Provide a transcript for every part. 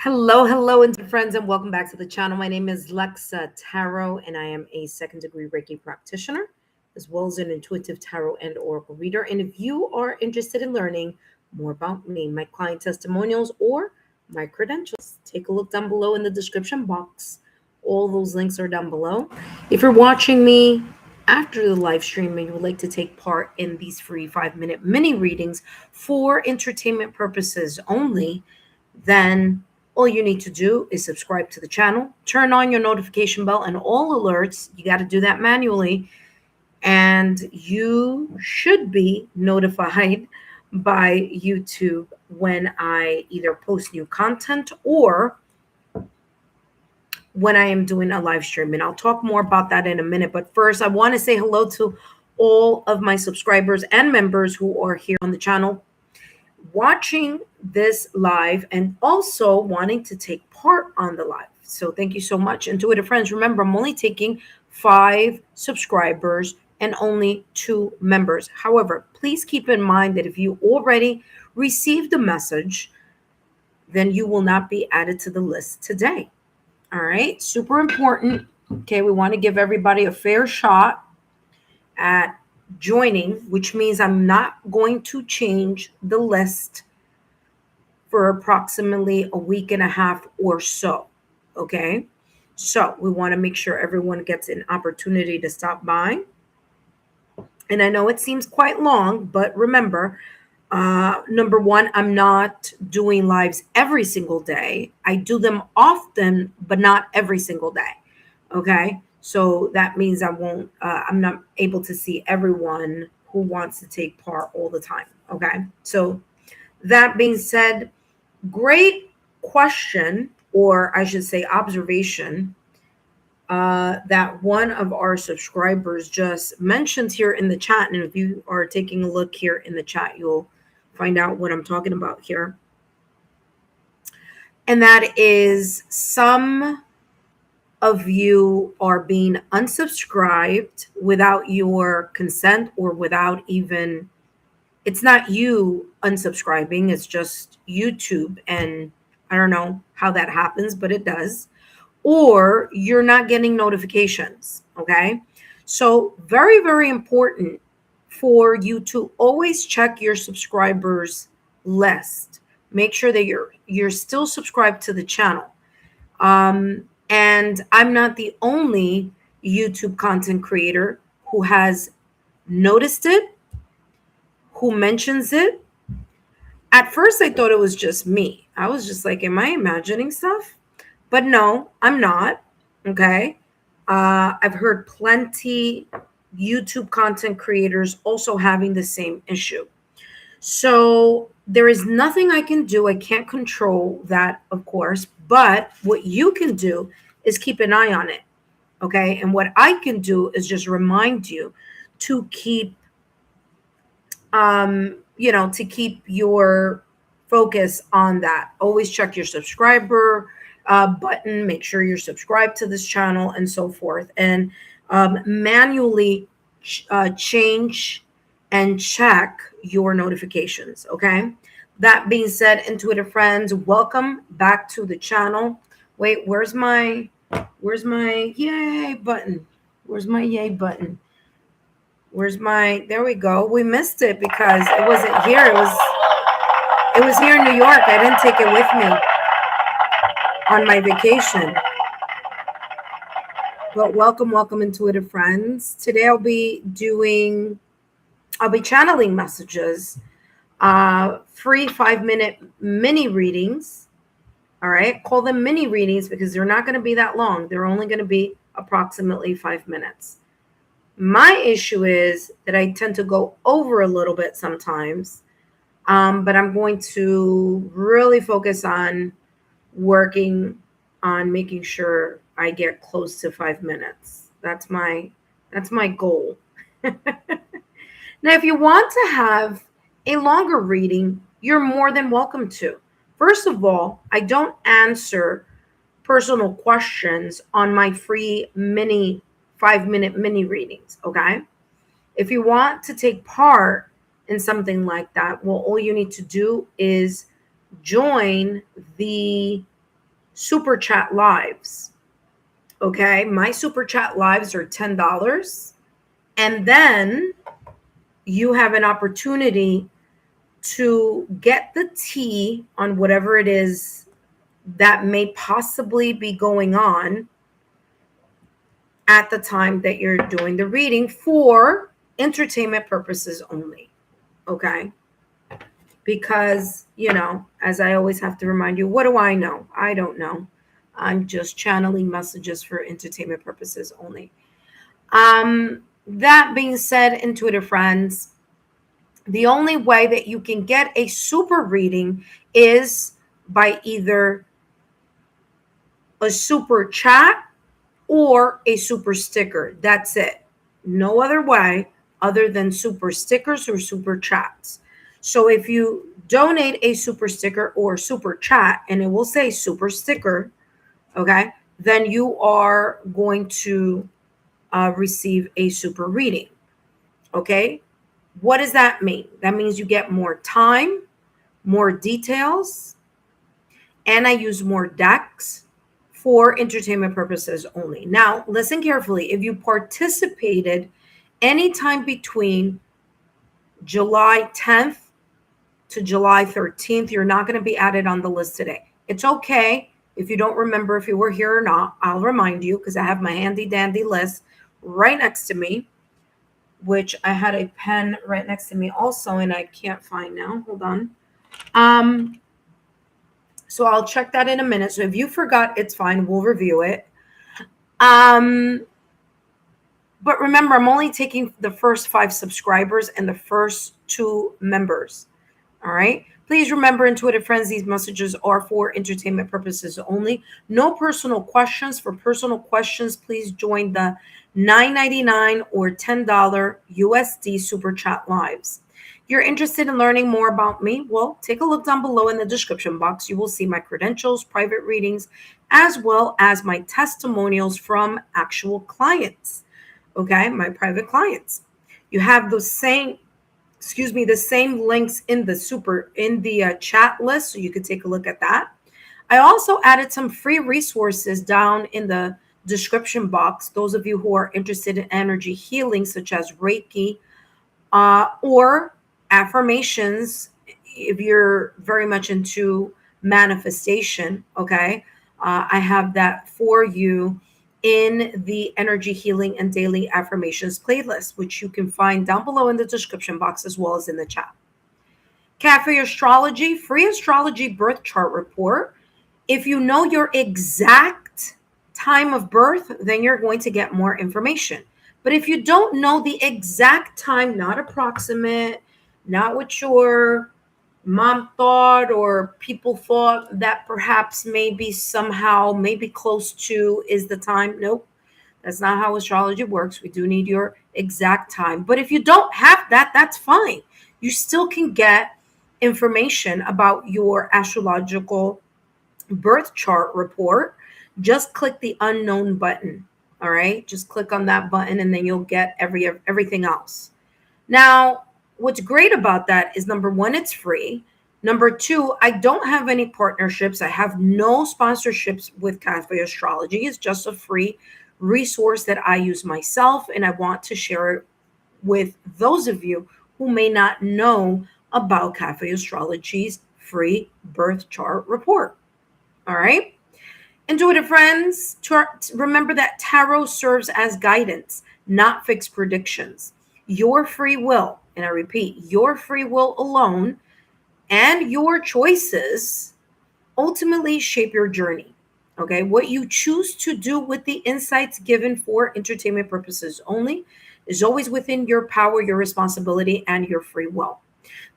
Hello, and friends, and welcome back to the channel. My name is Lexa Tarot, and I am a second-degree Reiki practitioner, as well as an intuitive tarot and oracle reader. And if you are interested in learning more about me, my client testimonials, or my credentials, take a look down below in the description box. All those links are down below. If you're watching me after the live stream and you would like to take part in these free 5-minute mini readings for entertainment purposes only, then all you need to do is subscribe to the channel, turn on your notification bell and all alerts. You got to do that manually. And you should be notified by YouTube when I either post new content or when I am doing a live stream. And I'll talk more about that in a minute. But first, I want to say hello to all of my subscribers and members who are here on the channel watching this live and also wanting to take part on the live. So thank you so much. Intuitive friends, remember, I'm only taking 5 subscribers and only 2 members. However, please keep in mind that if you already received a message, then you will not be added to the list today. All right, super important. Okay, we want to give everybody a fair shot at joining, which means I'm not going to change the list for approximately a week and a half or so. Okay, so we want to make sure everyone gets an opportunity to stop by. And I know it seems quite long, but remember, number one, I'm not doing lives every single day. I do them often, but not every single day. Okay, so that means I'm not able to see everyone who wants to take part all the time. Okay, so that being said, great question, or I should say observation, that one of our subscribers just mentioned here in the chat. And if you are taking a look here in the chat, you'll find out what I'm talking about here. And that is, some of you are being unsubscribed without your consent, or without even, it's not you unsubscribing, it's just YouTube. And I don't know how that happens, but it does. Or you're not getting notifications. Okay, so very, very important for you to always check your subscribers list. Make sure that you're still subscribed to the channel. And I'm not the only YouTube content creator who has noticed it, who mentions it. At first, I thought it was just me. I was just like, am I imagining stuff? But no, I'm not. Okay. I've heard plenty YouTube content creators also having the same issue. So there is nothing I can do. I can't control that, of course, but what you can do is keep an eye on it. Okay. And what I can do is just remind you to keep, to keep your focus on that. Always check your subscriber button, make sure you're subscribed to this channel and so forth, and manually change and check your notifications. Okay, that being said, intuitive friends, welcome back to the channel. Wait, where's my yay button? Where's my yay button? There we go. We missed it because it wasn't here. It was here in New York. I didn't take it with me on my vacation. But welcome, intuitive friends. Today I'll be channeling messages, free 5-minute mini readings. All right, call them mini readings because they're not going to be that long. They're only going to be approximately 5 minutes. My issue is that I tend to go over a little bit sometimes, but I'm going to really focus on working on making sure I get close to 5 minutes. That's my goal. Now, if you want to have a longer reading, you're more than welcome to. First of all, I don't answer personal questions on my free 5-minute mini readings. Okay. If you want to take part in something like that, well, all you need to do is join the super chat lives. Okay, my super chat lives are $10. And then you have an opportunity to get the tea on whatever it is that may possibly be going on at the time that you're doing the reading for entertainment purposes only. Okay. Because, as I always have to remind you, what do I know? I don't know. I'm just channeling messages for entertainment purposes only. That being said, intuitive friends, the only way that you can get a super reading is by either a super chat or a super sticker. That's it. No other way other than super stickers or super chats. So if you donate a super sticker or super chat, and it will say super sticker, okay, then you are going to receive a super reading. Okay. What does that mean? That means you get more time, more details, and I use more decks for entertainment purposes only. Now, listen carefully. If you participated anytime between July 10th to July 13th, you're not going to be added on the list today. It's okay if you don't remember if you were here or not. I'll remind you because I have my handy dandy list right next to me, which I had a pen right next to me also, and I can't find now. Hold on. So I'll check that in a minute. So if you forgot, it's fine. We'll review it. But remember, I'm only taking the first 5 subscribers and the first 2 members. All right. Please remember, intuitive friends, these messages are for entertainment purposes only. No personal questions. For personal questions, please join the $9.99 or $10 USD Super Chat Lives. You're interested in learning more about me? Well, take a look down below in the description box. You will see my credentials, private readings, as well as my testimonials from actual clients. Okay, my private clients. You have the same links in the chat list, so you could take a look at that. I also added some free resources down in the description box. Those of you who are interested in energy healing, such as Reiki or affirmations, if you're very much into manifestation, okay, I have that for you in the energy healing and daily affirmations playlist, which you can find down below in the description box as well as in the chat. Cafe Astrology, free astrology birth chart report. If you know your exact time of birth, then you're going to get more information. But if you don't know the exact time, not approximate, not what your mom thought or people thought that perhaps maybe somehow, maybe close to is the time. Nope, that's not how astrology works. We do need your exact time. But if you don't have that, that's fine. You still can get information about your astrological birth chart report. Just click the unknown button. All right, just click on that button and then you'll get everything else. Now, what's great about that is, number one, it's free. Number two, I don't have any partnerships. I have no sponsorships with Cafe Astrology. It's just a free resource that I use myself, and I want to share it with those of you who may not know about Cafe Astrology's free birth chart report. All right. Intuitive friends, remember that tarot serves as guidance, not fixed predictions. Your free will, and I repeat, your free will alone and your choices ultimately shape your journey. Okay, what you choose to do with the insights given for entertainment purposes only is always within your power, your responsibility, and your free will.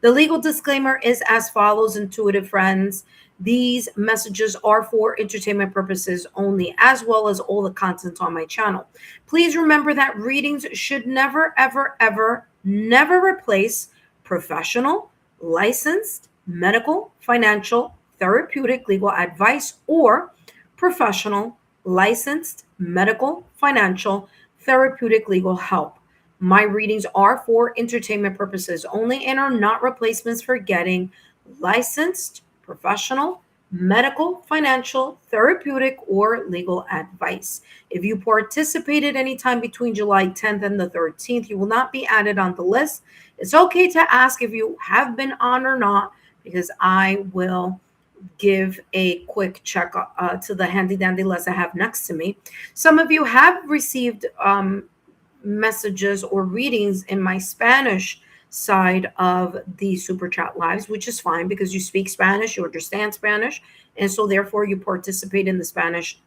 The legal disclaimer is as follows, intuitive friends. These messages are for entertainment purposes only, as well as all the content on my channel. Please remember that readings should never, ever, ever, never replace professional, licensed, medical, financial, therapeutic, legal advice, or professional, licensed, medical, financial, therapeutic, legal help. My readings are for entertainment purposes only and are not replacements for getting licensed, professional, medical, financial, therapeutic, or legal advice. If you participated anytime between July 10th and the 13th, you will not be added on the list. It's okay to ask if you have been on or not, because I will give a quick check to the handy dandy list I have next to me. Some of you have received messages or readings in my Spanish side of the Super Chat Lives, which is fine because you speak Spanish, you understand Spanish, and so therefore you participate in the Spanish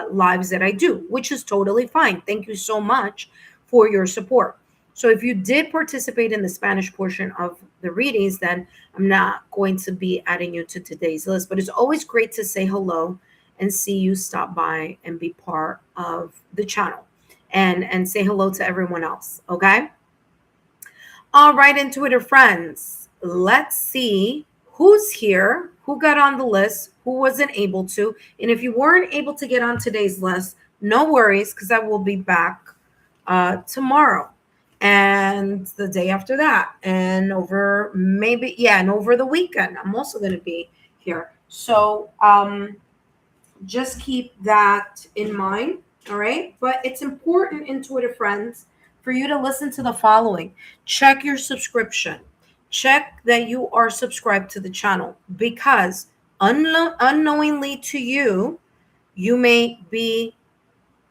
lives that I do, which is totally fine. Thank you so much for your support. So if you did participate in the Spanish portion of the readings, then I'm not going to be adding you to today's list, but it's always great to say hello and see you stop by and be part of the channel and say hello to everyone else. Okay. All right, Intuitive friends, let's see who's here, who got on the list, who wasn't able to. And if you weren't able to get on today's list, no worries, because I will be back tomorrow and the day after that, and over and over the weekend I'm also going to be here. So just keep that in mind. All right, but it's important, Intuitive friends, for you to listen to the following. Check your subscription. Check that you are subscribed to the channel, because unknowingly to you, you may be,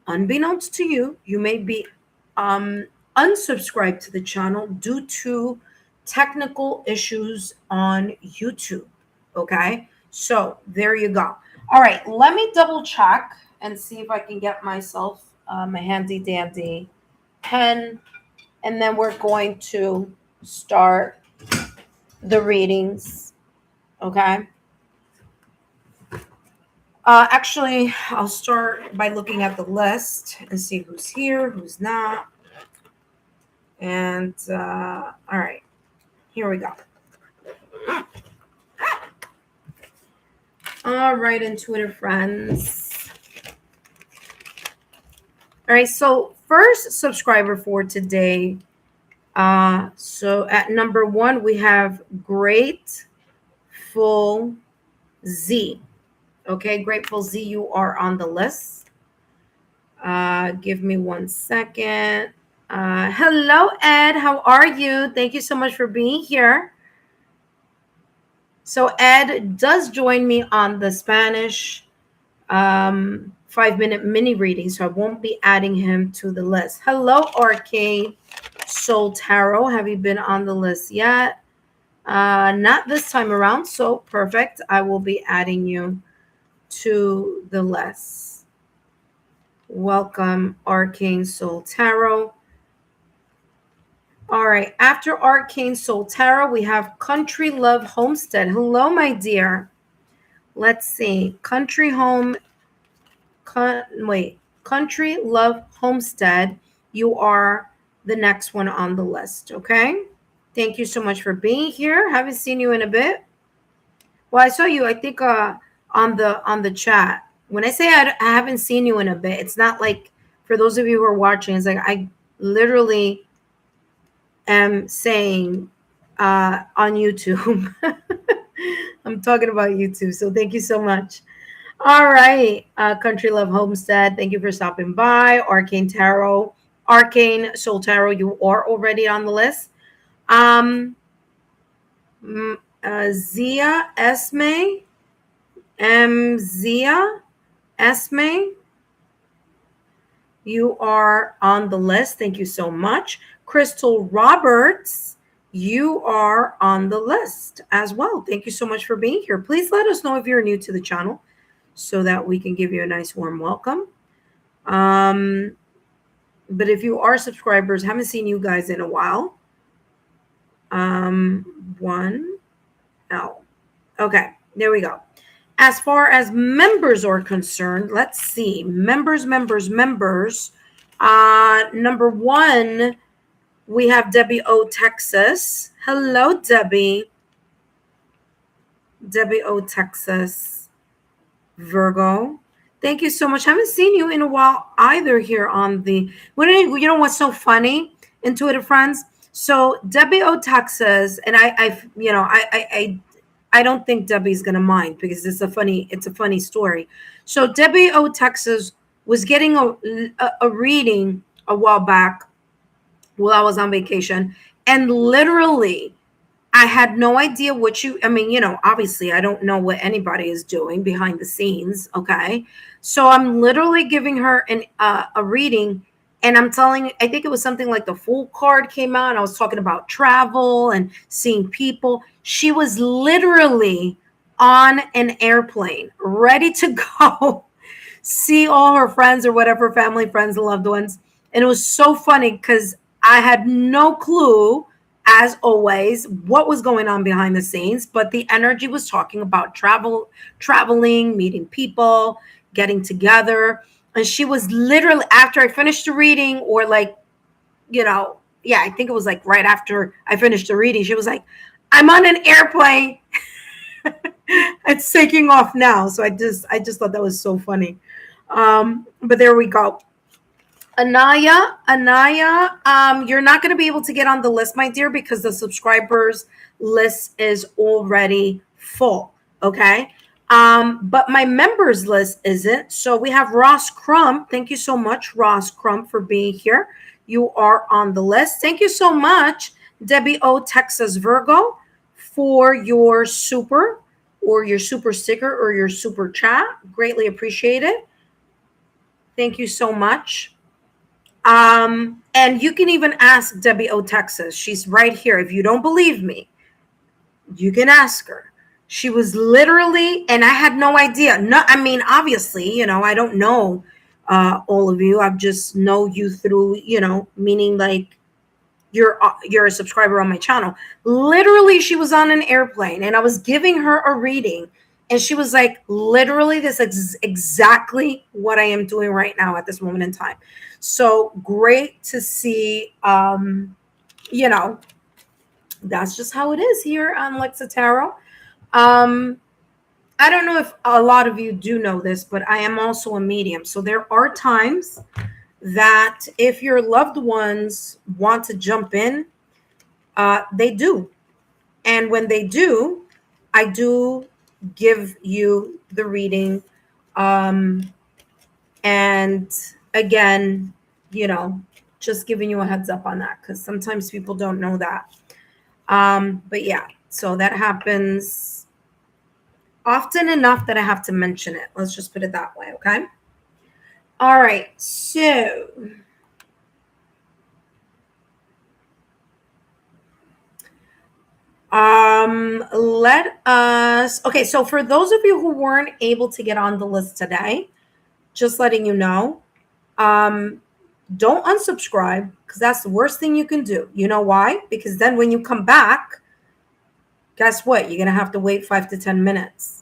unbeknownst to you, you may be unsubscribed to the channel due to technical issues on YouTube. Okay, so there you go. All right, let me double check and see if I can get myself my handy dandy pen, and then we're going to start the readings. Okay. Actually, I'll start by looking at the list and see who's here, who's not. And all right, here we go. All right, Intuitive friends. All right, so first subscriber for today. So at number 1, we have Grateful Z. Okay, Grateful Z, you are on the list. Give me 1 second. Hello, Ed. How are you? Thank you so much for being here. So Ed does join me on the Spanish 5-minute mini reading, so I won't be adding him to the list. Hello, Arcade Soul Tarot. Have you been on the list yet? Not this time around, so perfect. I will be adding you to the list. Welcome, Arcane Soul Tarot. All right, after Arcane Soul Tarot, we have Country Love Homestead. Hello, my dear. Let's see. Country Love Homestead. You are the next one on the list, okay? Thank you so much for being here. Haven't seen you in a bit. Well, I saw you, I think, on the chat. When I say I haven't seen you in a bit, it's not like, for those of you who are watching, it's like I literally am saying on YouTube. I'm talking about YouTube, so thank you so much. All right, Country Love Homestead, thank you for stopping by. Arcane Soul Tarot, you are already on the list. Zia Esme, Zia Esme, you are on the list. Thank you so much. Crystal Roberts, you are on the list as well. Thank you so much for being here. Please let us know if you're new to the channel so that we can give you a nice warm welcome. But if you are subscribers, haven't seen you guys in a while. 1L. Okay, there we go. As far as members are concerned, let's see. Members. Number 1, we have Debbie O, Texas. Hello, Debbie. Debbie O, Texas, Virgo. Thank you so much. I haven't seen you in a while either here on the, you know what's so funny, Intuitive friends? So Debbie O, Texas, and I I don't think Debbie's gonna mind because it's a funny story. So Debbie O Texas was getting a reading a while back while I was on vacation, and literally I had no idea what I mean, obviously I don't know what anybody is doing behind the scenes. Okay. So I'm literally giving her a reading, and I think it was something like the Fool card came out. And I was talking about travel and seeing people. She was literally on an airplane ready to go see all her friends or whatever, family, friends, and loved ones. And it was so funny because I had no clue, as always, what was going on behind the scenes, but the energy was talking about traveling, meeting people, getting together. And she was literally, after I finished the reading, or like, yeah, I think it was like right after I finished the reading, she was like, I'm on an airplane. It's taking off now. So I just thought that was so funny. But there we go. Anaya, you're not going to be able to get on the list, my dear, because the subscribers list is already full. Okay. But my members list isn't. So we have Ross Crump. Thank you so much, Ross Crump, for being here. You are on the list. Thank you so much, Debbie O Texas Virgo, for your super sticker or your super chat. Greatly appreciate it. Thank you so much. And you can even ask Debbie O Texas. She's right here. If you don't believe me, you can ask her. She was literally, and I had no idea. No, I mean, obviously, I don't know all of you. I just know you through, meaning like you're a subscriber on my channel. Literally, she was on an airplane, and I was giving her a reading, and she was like, literally, this is exactly what I am doing right now at this moment in time. So great to see. That's just how it is here on Lexa Tarot. I don't know if a lot of you do know this, but I am also a medium. So there are times that if your loved ones want to jump in, they do. And when they do, I do give you the reading. And again, just giving you a heads up on that, because sometimes people don't know that. But yeah, so that happens often enough that I have to mention it. Let's just put it that way, okay? All right, so okay, so for those of you who weren't able to get on the list today, just letting you know, don't unsubscribe, because that's the worst thing you can do. You know why? Because then when you come back, guess what? You're going to have to wait 5 to 10 minutes.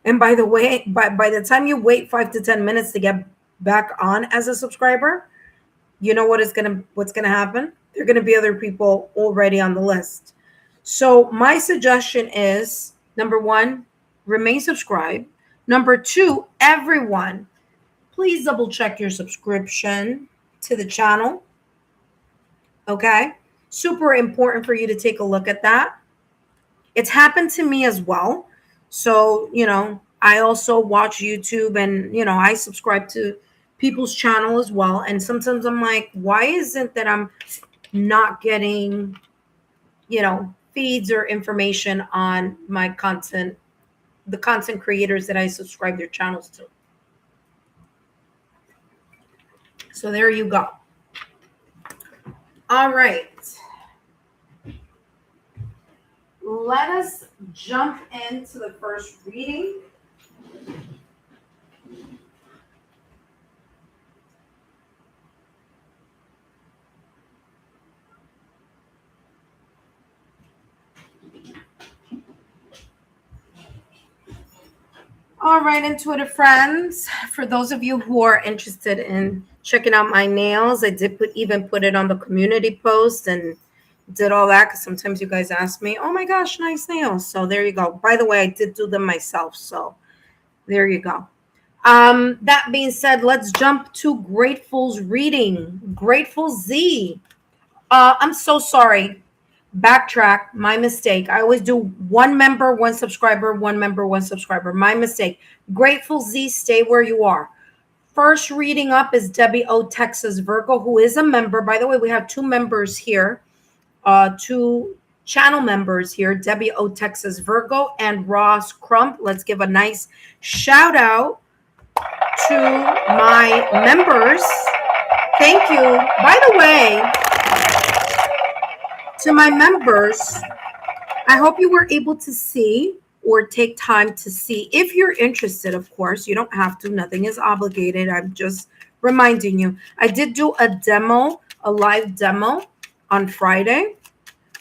And by the way, by the time you wait 5 to 10 minutes to get back on as a subscriber, you know what's going to happen? There are going to be other people already on the list. So my suggestion is, number 1, remain subscribed. Number 2, everyone, please double check your subscription to the channel. Okay? Super important for you to take a look at that. It's happened to me as well. So, I also watch YouTube, and, I subscribe to people's channel as well. And sometimes I'm like, why isn't that I'm not getting, feeds or information on my content, the content creators that I subscribe their channels to? So there you go. All right. Let us jump into the first reading. All right, intuitive friends, for those of you who are interested in checking out my nails, I did even put it on the community post and did all that, because sometimes you guys ask me, oh my gosh, nice nails. So there you go. By the way, I did do them myself. So there you go. That being said, let's jump to Grateful's reading. Grateful Z. I'm so sorry. Backtrack, my mistake. I always do one member, one subscriber, one member, one subscriber. My mistake. Grateful Z, stay where you are. First reading up is Debbie O, Texas Virgo, who is a member. By the way, we have two members here, two channel members here, Debbie O, Texas Virgo, and Ross Crump. Let's give a nice shout out to my members. Thank you. By the way, to my members, I hope you were able to see or take time to see. If you're interested, of course, you don't have to. Nothing is obligated. I'm just reminding you. I did do a demo, a live demo on Friday,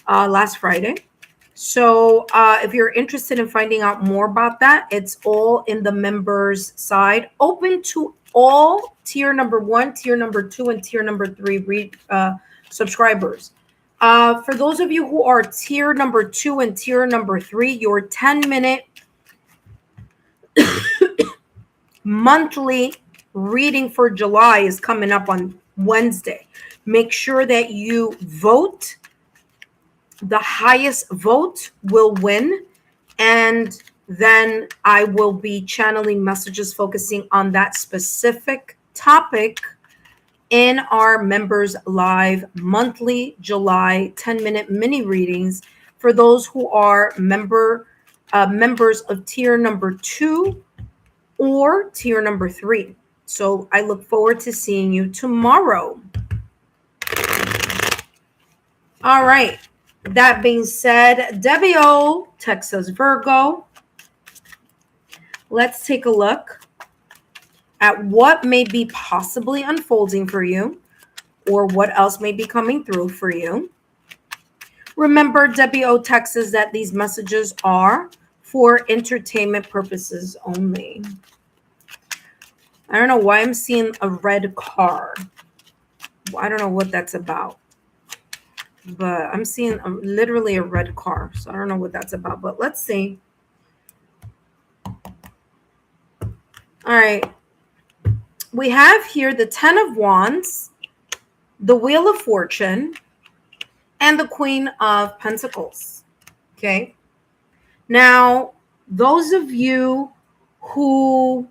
last Friday. So if you're interested in finding out more about that, it's all in the members side. Open to all tier number 1, tier number 2, and tier number 3 subscribers. For those of you who are tier number 2 and tier number 3, your 10-minute monthly reading for July is coming up on Wednesday. Make sure that you vote. The highest vote will win. And then I will be channeling messages focusing on that specific topic in our members live monthly July 10-minute mini readings for those who are members of tier number 2 or tier number 3. So I look forward to seeing you tomorrow. All right. That being said, Debbie O, Texas Virgo. Let's take a look at what may be possibly unfolding for you or what else may be coming through for you. Remember, Debbie O, Texas, that these messages are for entertainment purposes only. I don't know why I'm seeing a red car. I don't know what that's about. But I'm seeing literally a red car. So I don't know what that's about. But let's see. All right. We have here the 10 of Wands, the Wheel of Fortune, and the Queen of Pentacles. Okay. Now, those of you who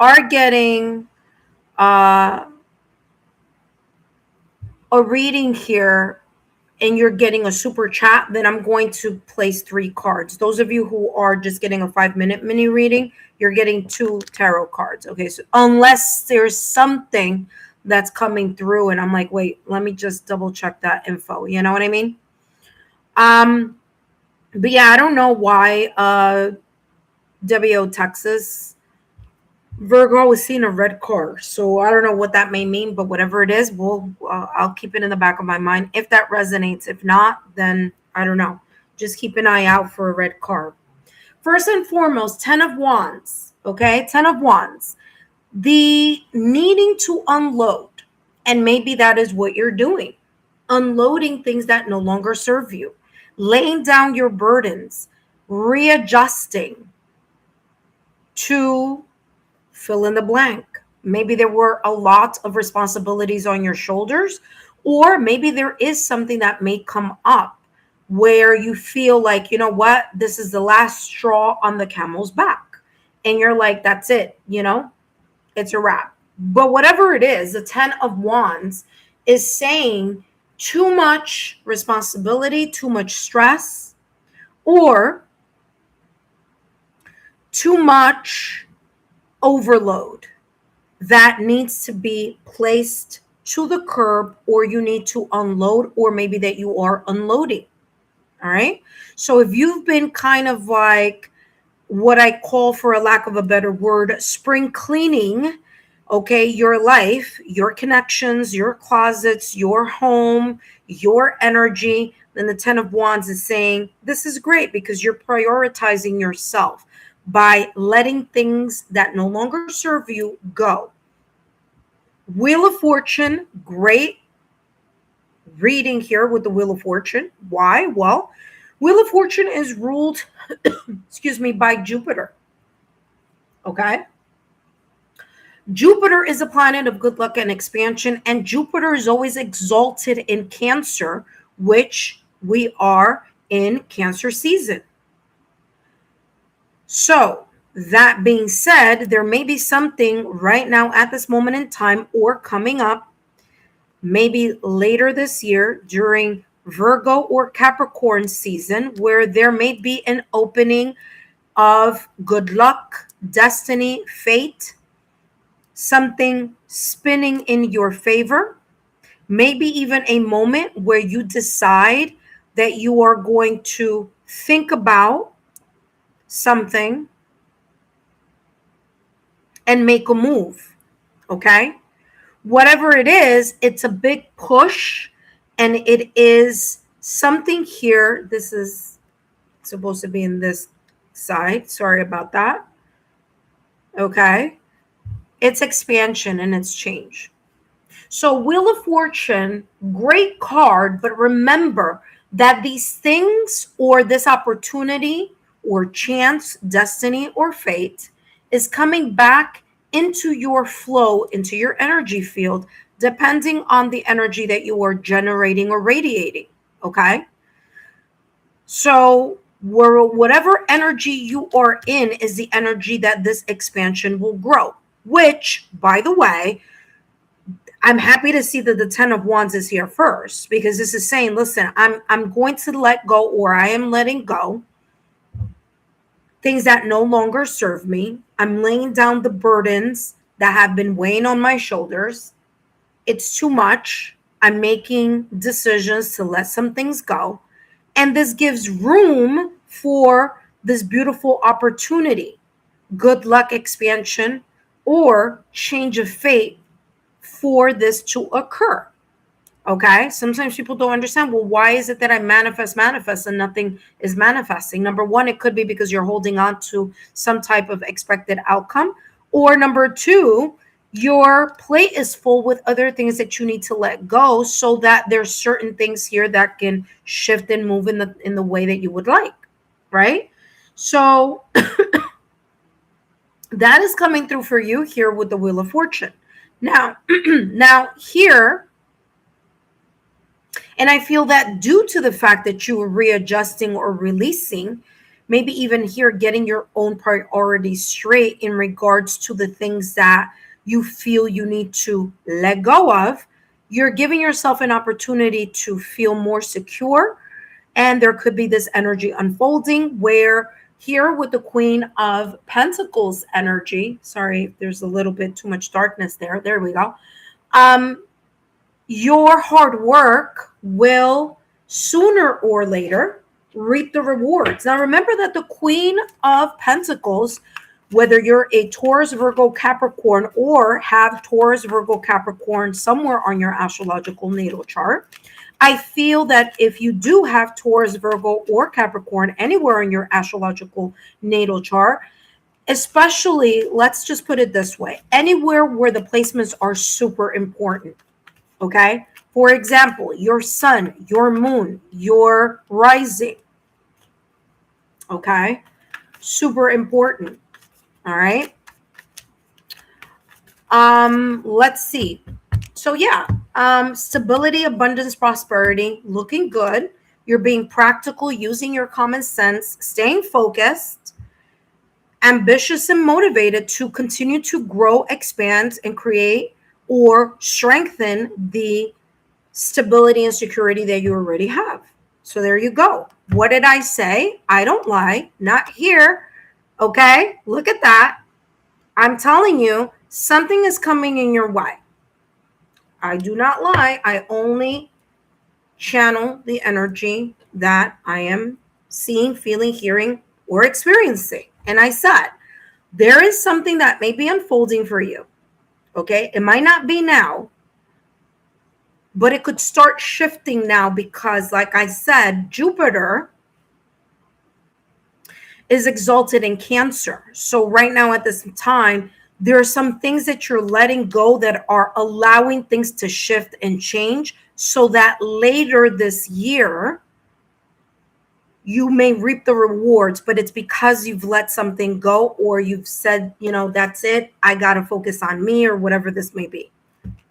are getting a reading here and you're getting a super chat, then I'm going to place 3 cards. Those of you who are just getting a 5-minute mini reading, you're getting 2 tarot cards. Okay, so unless there's something that's coming through and I'm like, wait, let me just double check that info. You know what I mean? But yeah, I don't know why WO Texas Virgo was seeing a red car. So I don't know what that may mean, but whatever it is, I'll keep it in the back of my mind if that resonates. If not, then I don't know. Just keep an eye out for a red car. First and foremost, 10 of Wands. Okay, 10 of Wands. The needing to unload. And maybe that is what you're doing. Unloading things that no longer serve you. Laying down your burdens. Readjusting to fill in the blank. Maybe there were a lot of responsibilities on your shoulders, or maybe there is something that may come up where you feel like, you know what, this is the last straw on the camel's back. And you're like, that's it, you know, it's a wrap. But whatever it is, the 10 of Wands is saying too much responsibility, too much stress, or too much overload that needs to be placed to the curb, or you need to unload, or maybe that you are unloading. All right. So if you've been kind of like what I call, for a lack of a better word, spring cleaning, okay, your life, your connections, your closets, your home, your energy, then the 10 of Wands is saying this is great because you're prioritizing yourself by letting things that no longer serve you go. Wheel of Fortune, great reading here with the Wheel of Fortune. Why? Well, Wheel of Fortune is ruled, excuse me, by Jupiter. Okay? Jupiter is a planet of good luck and expansion, and Jupiter is always exalted in Cancer, which we are in Cancer season. So that being said, there may be something right now at this moment in time or coming up, maybe later this year during Virgo or Capricorn season, where there may be an opening of good luck, destiny, fate, something spinning in your favor. Maybe even a moment where you decide that you are going to think about something and make a move. Okay? Whatever it is, it's a big push, and it is something here. This is supposed to be in this side. Sorry about that. Okay? It's expansion and it's change. So Wheel of Fortune, great card, but remember that these things or this opportunity or chance, destiny, or fate is coming back into your flow, into your energy field, depending on the energy that you are generating or radiating. Okay? So whatever energy you are in is the energy that this expansion will grow, which, by the way, I'm happy to see that the 10 of Wands is here first, because this is saying, listen, I'm going to let go, or I am letting go things that no longer serve me. I'm laying down the burdens that have been weighing on my shoulders. It's too much. I'm making decisions to let some things go. And this gives room for this beautiful opportunity, good luck, expansion, or change of fate for this to occur. Okay. Sometimes people don't understand, well, why is it that I manifest and nothing is manifesting? Number one, it could be because you're holding on to some type of expected outcome. Or number two, your plate is full with other things that you need to let go, so that there's certain things here that can shift and move in the way that you would like. Right. So that is coming through for you here with the Wheel of Fortune. Now, here, and I feel that due to the fact that you are readjusting or releasing, maybe even here getting your own priorities straight in regards to the things that you feel you need to let go of, you're giving yourself an opportunity to feel more secure. And there could be this energy unfolding where here with the Queen of Pentacles energy, sorry, there's a little bit too much darkness there. There we go. Your hard work will sooner or later reap the rewards. Now, remember that the Queen of Pentacles, whether you're a Taurus, Virgo, Capricorn, or have Taurus, Virgo, Capricorn somewhere on your astrological natal chart, I feel that if you do have Taurus, Virgo, or Capricorn anywhere in your astrological natal chart, especially, let's just put it this way, anywhere where the placements are super important. Okay. For example, your sun, your moon, your rising. Okay. Super important. All right. Let's see. So yeah, stability, abundance, prosperity, looking good. You're being practical, using your common sense, staying focused, ambitious and motivated to continue to grow, expand, and create or strengthen the stability and security that you already have. So there you go. What did I say? I don't lie. Not here. Okay. Look at that. I'm telling you, something is coming in your way. I do not lie. I only channel the energy that I am seeing, feeling, hearing, or experiencing. And I said, there is something that may be unfolding for you. Okay. It might not be now, but it could start shifting now because, like I said, Jupiter is exalted in Cancer. So right now at this time, there are some things that you're letting go that are allowing things to shift and change so that later this year, you may reap the rewards, but it's because you've let something go or you've said, that's it. I got to focus on me or whatever this may be.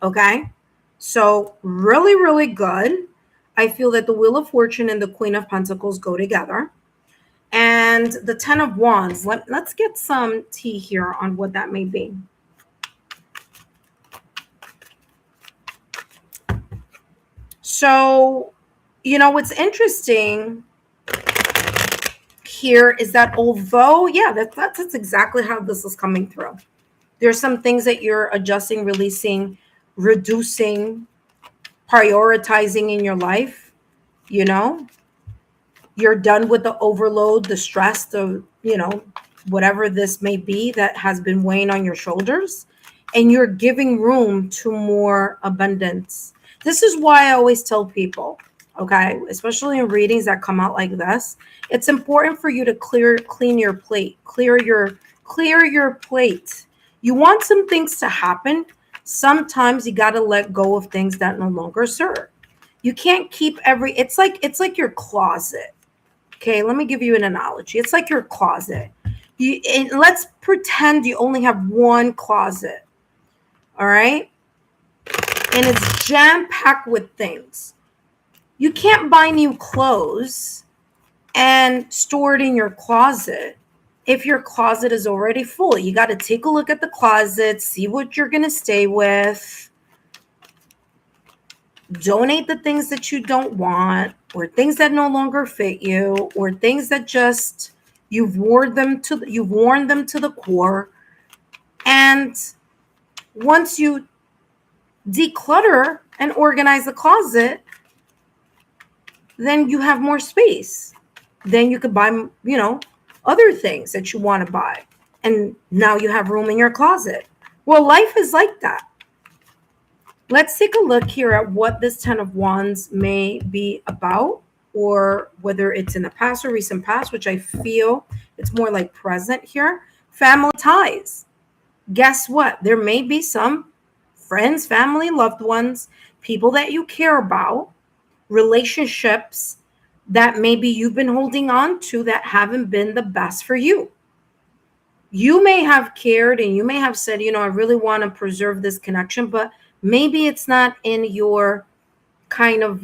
Okay. So really, really good. I feel that the Wheel of Fortune and the Queen of Pentacles go together. And the Ten of Wands, let's get some tea here on what that may be. So, what's interesting here is that although, yeah, that's exactly how this is coming through. There's some things that you're adjusting, releasing, reducing, prioritizing in your life. You're done with the overload, the stress, the, whatever this may be that has been weighing on your shoulders, and you're giving room to more abundance. This is why I always tell people, okay, especially in readings that come out like this, it's important for you to clean your plate, clear your plate. You want some things to happen. Sometimes you got to let go of things that no longer serve. You can't keep it's like your closet. Okay, let me give you an analogy. It's like your closet. Let's pretend you only have one closet. All right? And it's jam-packed with things. You can't buy new clothes and store it in your closet if your closet is already full. You got to take a look at the closet, see what you're going to stay with. Donate the things that you don't want, or things that no longer fit you, or things that just you've worn them to the core. And once you declutter and organize the closet, then you have more space. Then you could buy, other things that you want to buy. And now you have room in your closet. Well, life is like that. Let's take a look here at what this Ten of Wands may be about, or whether it's in the past or recent past, which I feel it's more like present here. Family ties. Guess what? There may be some friends, family, loved ones, people that you care about, relationships that maybe you've been holding on to that haven't been the best for you. You may have cared and you may have said, I really want to preserve this connection, but maybe it's not in your kind of,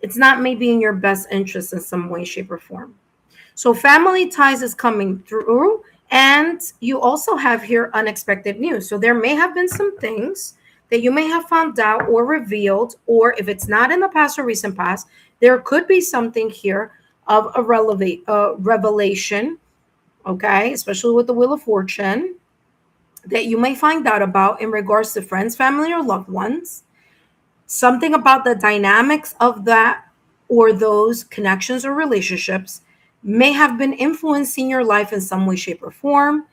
it's not maybe in your best interest in some way, shape, or form. So family ties is coming through. And you also have here unexpected news. So there may have been some things that you may have found out or revealed, or if it's not in the past or recent past, there could be something here of a revelation, okay, especially with the Wheel of Fortune, that you may find out about in regards to friends, family, or loved ones. Something about the dynamics of that or those connections or relationships may have been influencing your life in some way, shape, or form,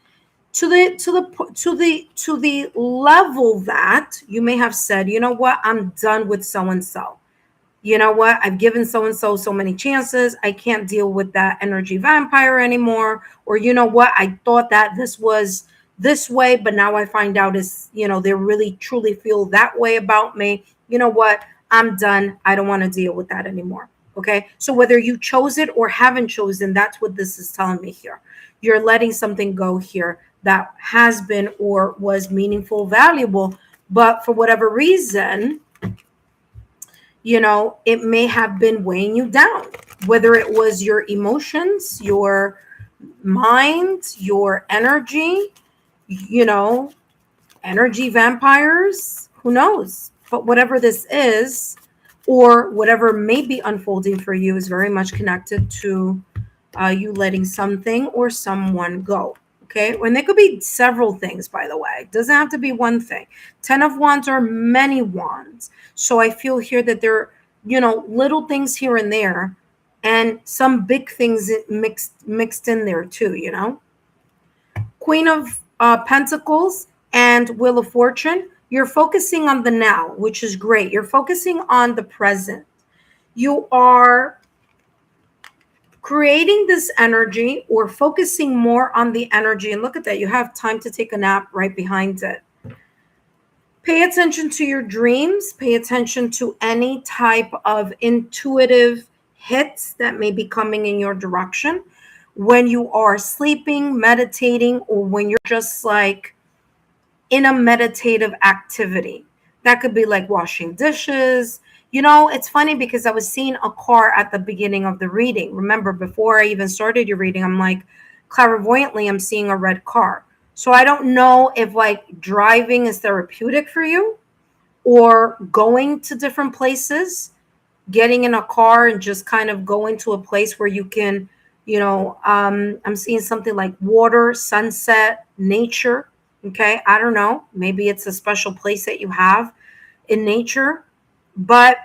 to the level that you may have said, you know what, I'm done with so and so. You know what, I've given so and so many chances. I can't deal with that energy vampire anymore. Or you know what, I thought that this was this way, but now I find out is, they really truly feel that way about me. You know what, I'm done. I don't want to deal with that anymore. Okay, so whether you chose it or haven't chosen, that's what this is telling me here. You're letting something go here that has been or was meaningful, valuable, but for whatever reason, it may have been weighing you down, whether it was your emotions, your mind, your energy, energy vampires, who knows? But whatever this is, or whatever may be unfolding for you, is very much connected to you letting something or someone go. Okay, and there could be several things, by the way. It doesn't have to be one thing. 10 of Wands are many wands. So I feel here that there are, little things here and there, and some big things mixed in there too, Queen of Pentacles and Wheel of Fortune. You're focusing on the now, which is great. You're focusing on the present. You are creating this energy or focusing more on the energy. And look at that. You have time to take a nap right behind it. Pay attention to your dreams. Pay attention to any type of intuitive hits that may be coming in your direction when you are sleeping, meditating, or when you're just like in a meditative activity. That could be like washing dishes, You know, it's funny because I was seeing a car at the beginning of the reading. Remember, before I even started your reading, I'm like, clairvoyantly, I'm seeing a red car. So I don't know if like driving is therapeutic for you, or going to different places, getting in a car and just kind of going to a place where you can, I'm seeing something like water, sunset, nature. Okay. I don't know. Maybe it's a special place that you have in nature, but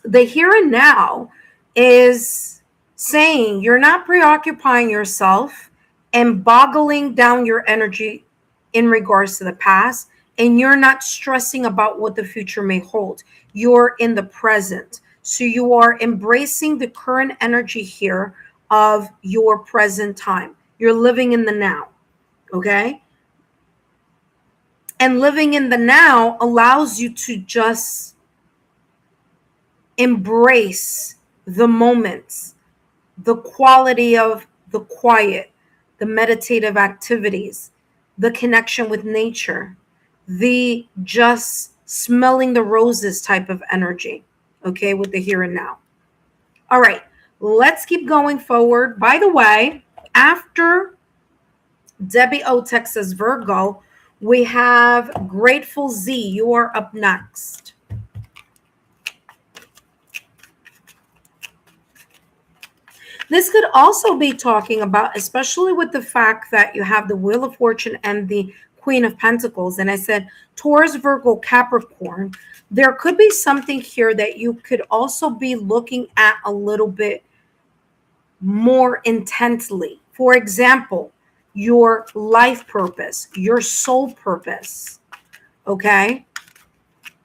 the here and now is saying you're not preoccupying yourself and boggling down your energy in regards to the past, and you're not stressing about what the future may hold. You're in the present. So you are embracing the current energy here of your present time. You're living in the now. Okay. And living in the now allows you to just embrace the moments, the quality of the quiet, the meditative activities, the connection with nature, the just smelling the roses type of energy, okay, with the here and now. All right, let's keep going forward. By the way, after Debbie O, Texas Virgo, we have Grateful Z. You are up next. This could also be talking about, especially with the fact that you have the Wheel of Fortune and the Queen of Pentacles. And I said Taurus, Virgo, Capricorn. There could be something here that you could also be looking at a little bit more intensely. For example, your life purpose, your soul purpose. Okay.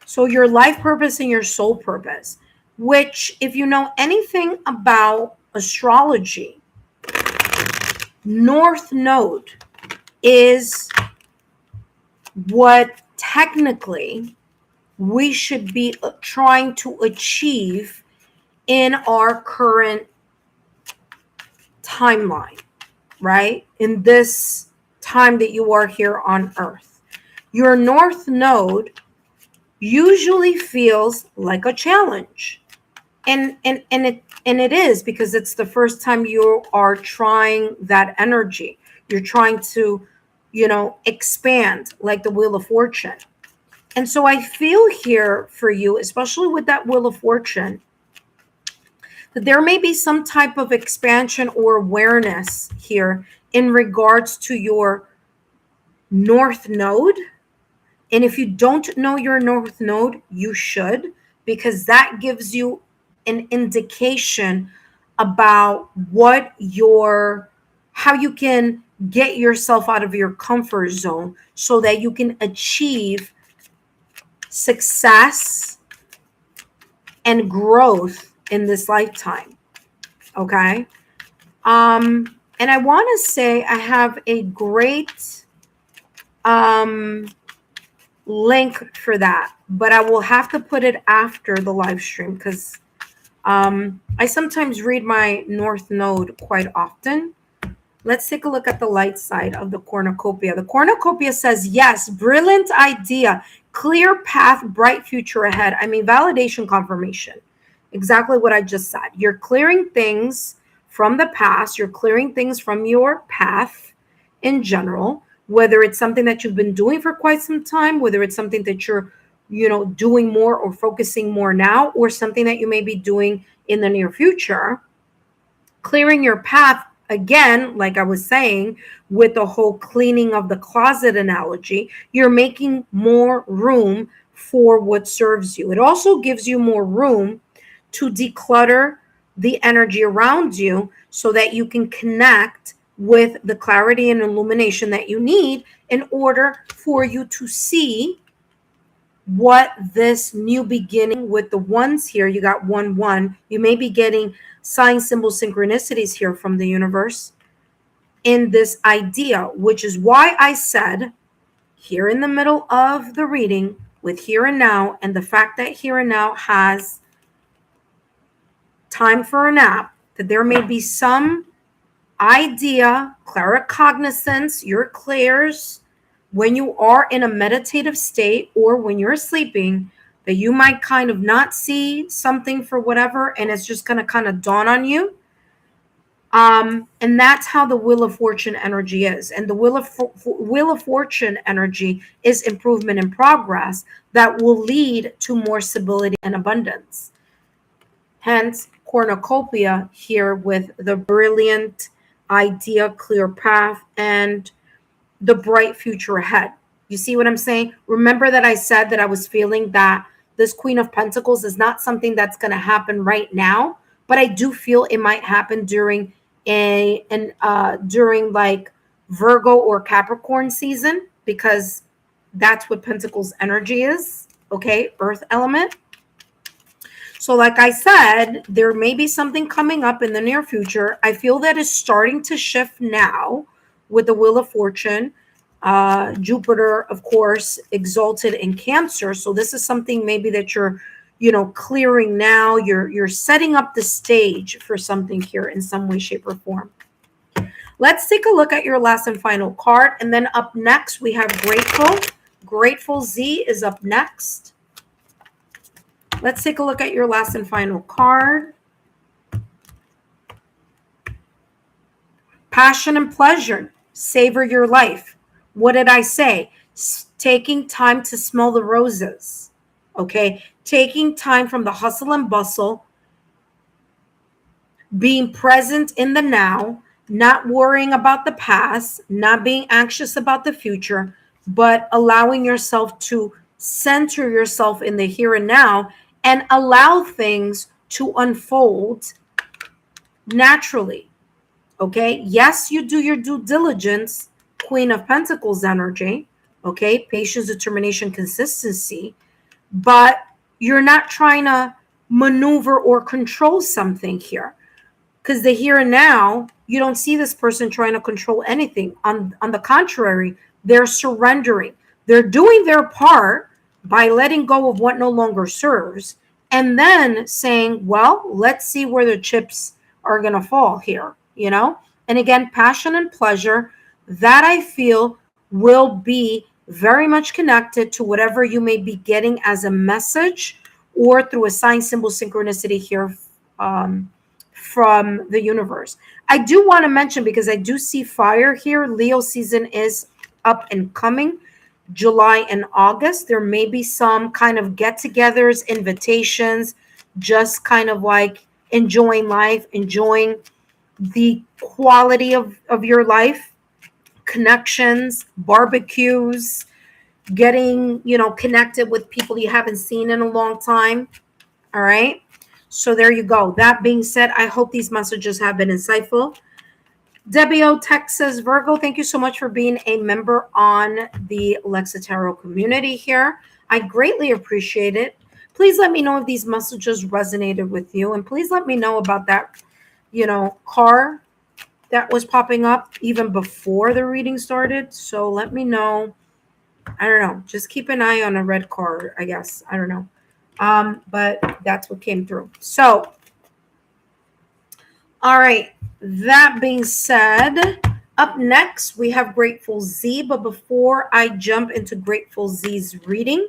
So your life purpose and your soul purpose, which, if you know anything about astrology, North Node is what technically we should be trying to achieve in our current timeline, right? In this time that you are here on Earth. Your North Node usually feels like a challenge. And it is, because it's the first time you are trying that energy. You're trying to, expand like the Wheel of Fortune. And so I feel here for you, especially with that Wheel of Fortune, that there may be some type of expansion or awareness here in regards to your North Node. And if you don't know your North Node, you should, because that gives you an indication about how you can get yourself out of your comfort zone so that you can achieve success and growth in this lifetime. Okay. And I want to say I have a great link for that, but I will have to put it after the live stream, because I sometimes read my North Node quite often. Let's take a look at the light side of the cornucopia. The cornucopia says, yes, brilliant idea, clear path, bright future ahead. I mean, validation, confirmation. Exactly what I just said. You're clearing things from the past. You're clearing things from your path in general, whether it's something that you've been doing for quite some time, whether it's something that you're, doing more or focusing more now, or something that you may be doing in the near future. Clearing your path, again, like I was saying, with the whole cleaning of the closet analogy, you're making more room for what serves you. It also gives you more room to declutter the energy around you so that you can connect with the clarity and illumination that you need in order for you to see what this new beginning with the ones here. You got 1-1. You may be getting sign, symbol, synchronicities here from the universe in this idea, which is why I said here in the middle of the reading with here and now, and the fact that here and now has time for a nap, that there may be some idea, claircognizance, your clairs, when you are in a meditative state or when you're sleeping, that you might kind of not see something for whatever, and it's just going to kind of dawn on you. And that's how the Wheel of Fortune energy is. And the Wheel of Fortune energy is improvement and progress that will lead to more stability and abundance. Hence, cornucopia here with the brilliant idea, clear path, and the bright future ahead. You see what I'm saying? Remember that I said that I was feeling that this Queen of Pentacles is not something that's going to happen right now, but I do feel it might happen during during like Virgo or Capricorn season, because that's what Pentacles energy is. Okay, Earth element. So like I said, there may be something coming up in the near future. I feel that is starting to shift now with the Wheel of Fortune. Jupiter, of course, exalted in Cancer. So this is something maybe that you're, clearing now. You're setting up the stage for something here in some way, shape, or form. Let's take a look at your last and final card. And then up next, we have Grateful. Grateful Z is up next. Let's take a look at your last and final card. Passion and pleasure. Savor your life. What did I say? Taking time to smell the roses. Okay? Taking time from the hustle and bustle. Being present in the now. Not worrying about the past. Not being anxious about the future. But allowing yourself to center yourself in the here and now. And allow things to unfold naturally. Okay? Yes, you do your due diligence, Queen of Pentacles energy. Okay? Patience, determination, consistency. But you're not trying to maneuver or control something here. Because the here and now, you don't see this person trying to control anything. On the contrary, they're surrendering. They're doing their part by letting go of what no longer serves, and then saying, well, let's see where the chips are going to fall here, And again, passion and pleasure, that I feel will be very much connected to whatever you may be getting as a message or through a sign, symbol, synchronicity here from the universe. I do want to mention, because I do see fire here, Leo season is up and coming. July and August, there may be some kind of get-togethers, invitations, just kind of like enjoying life, enjoying the quality of your life, connections, barbecues, getting, connected with people you haven't seen in a long time. All right. So there you go. That being said, I hope these messages have been insightful. Debbie O, Texas, Virgo, thank you so much for being a member on the Lexa Tarot community here. I greatly appreciate it. Please let me know if these messages resonated with you. And please let me know about that, car that was popping up even before the reading started. So let me know. I don't know. Just keep an eye on a red car, I guess. I don't know. But that's what came through. So, all right. That being said, up next, we have Grateful Z. But before I jump into Grateful Z's reading,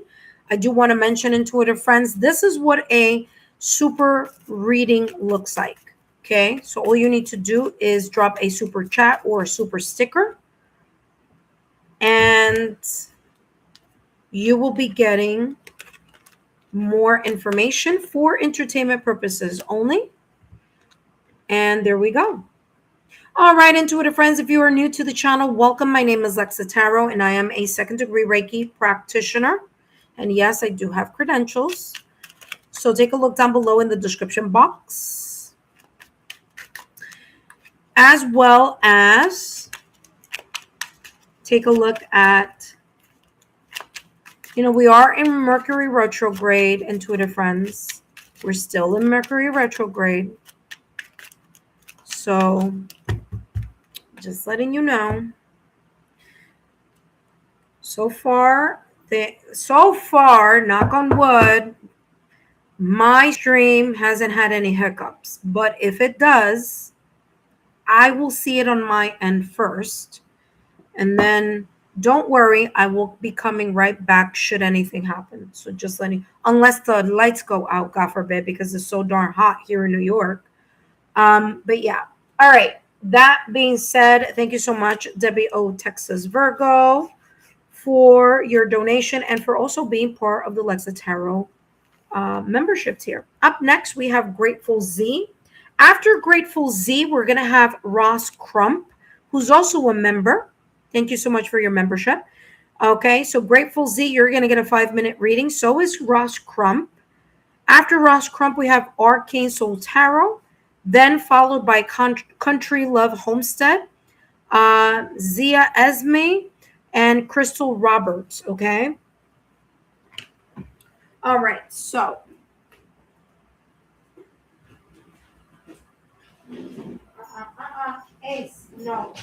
I do want to mention, intuitive friends, this is what a super reading looks like. Okay, so all you need to do is drop a super chat or a super sticker, and you will be getting more information for entertainment purposes only. And there we go. All right, intuitive friends, if you are new to the channel, welcome. My name is Lexa Tarot, and I am a second-degree Reiki practitioner. And yes, I do have credentials. So take a look down below in the description box, as well as take a look at, we are in Mercury retrograde, intuitive friends. We're still in Mercury retrograde. So just letting you know. So far, knock on wood, my stream hasn't had any hiccups. But if it does, I will see it on my end first. And then Don't worry, I will be coming right back should anything happen. So just letting, unless the lights go out, God forbid, because it's so darn hot here in New York. But yeah. All right. That being said, thank you so much, Debbie O, Texas Virgo, for your donation and for also being part of the Lexa Tarot memberships here. Up next, we have Grateful Z. After Grateful Z, we're going to have Ross Crump, who's also a member. Thank you so much for your membership. Okay, so Grateful Z, you're going to get a 5-minute reading. So is Ross Crump. After Ross Crump, we have Arcane Soul Tarot, then followed by Country Love Homestead, Zia Esme, and Crystal Roberts. Okay. All right. So Ace, no.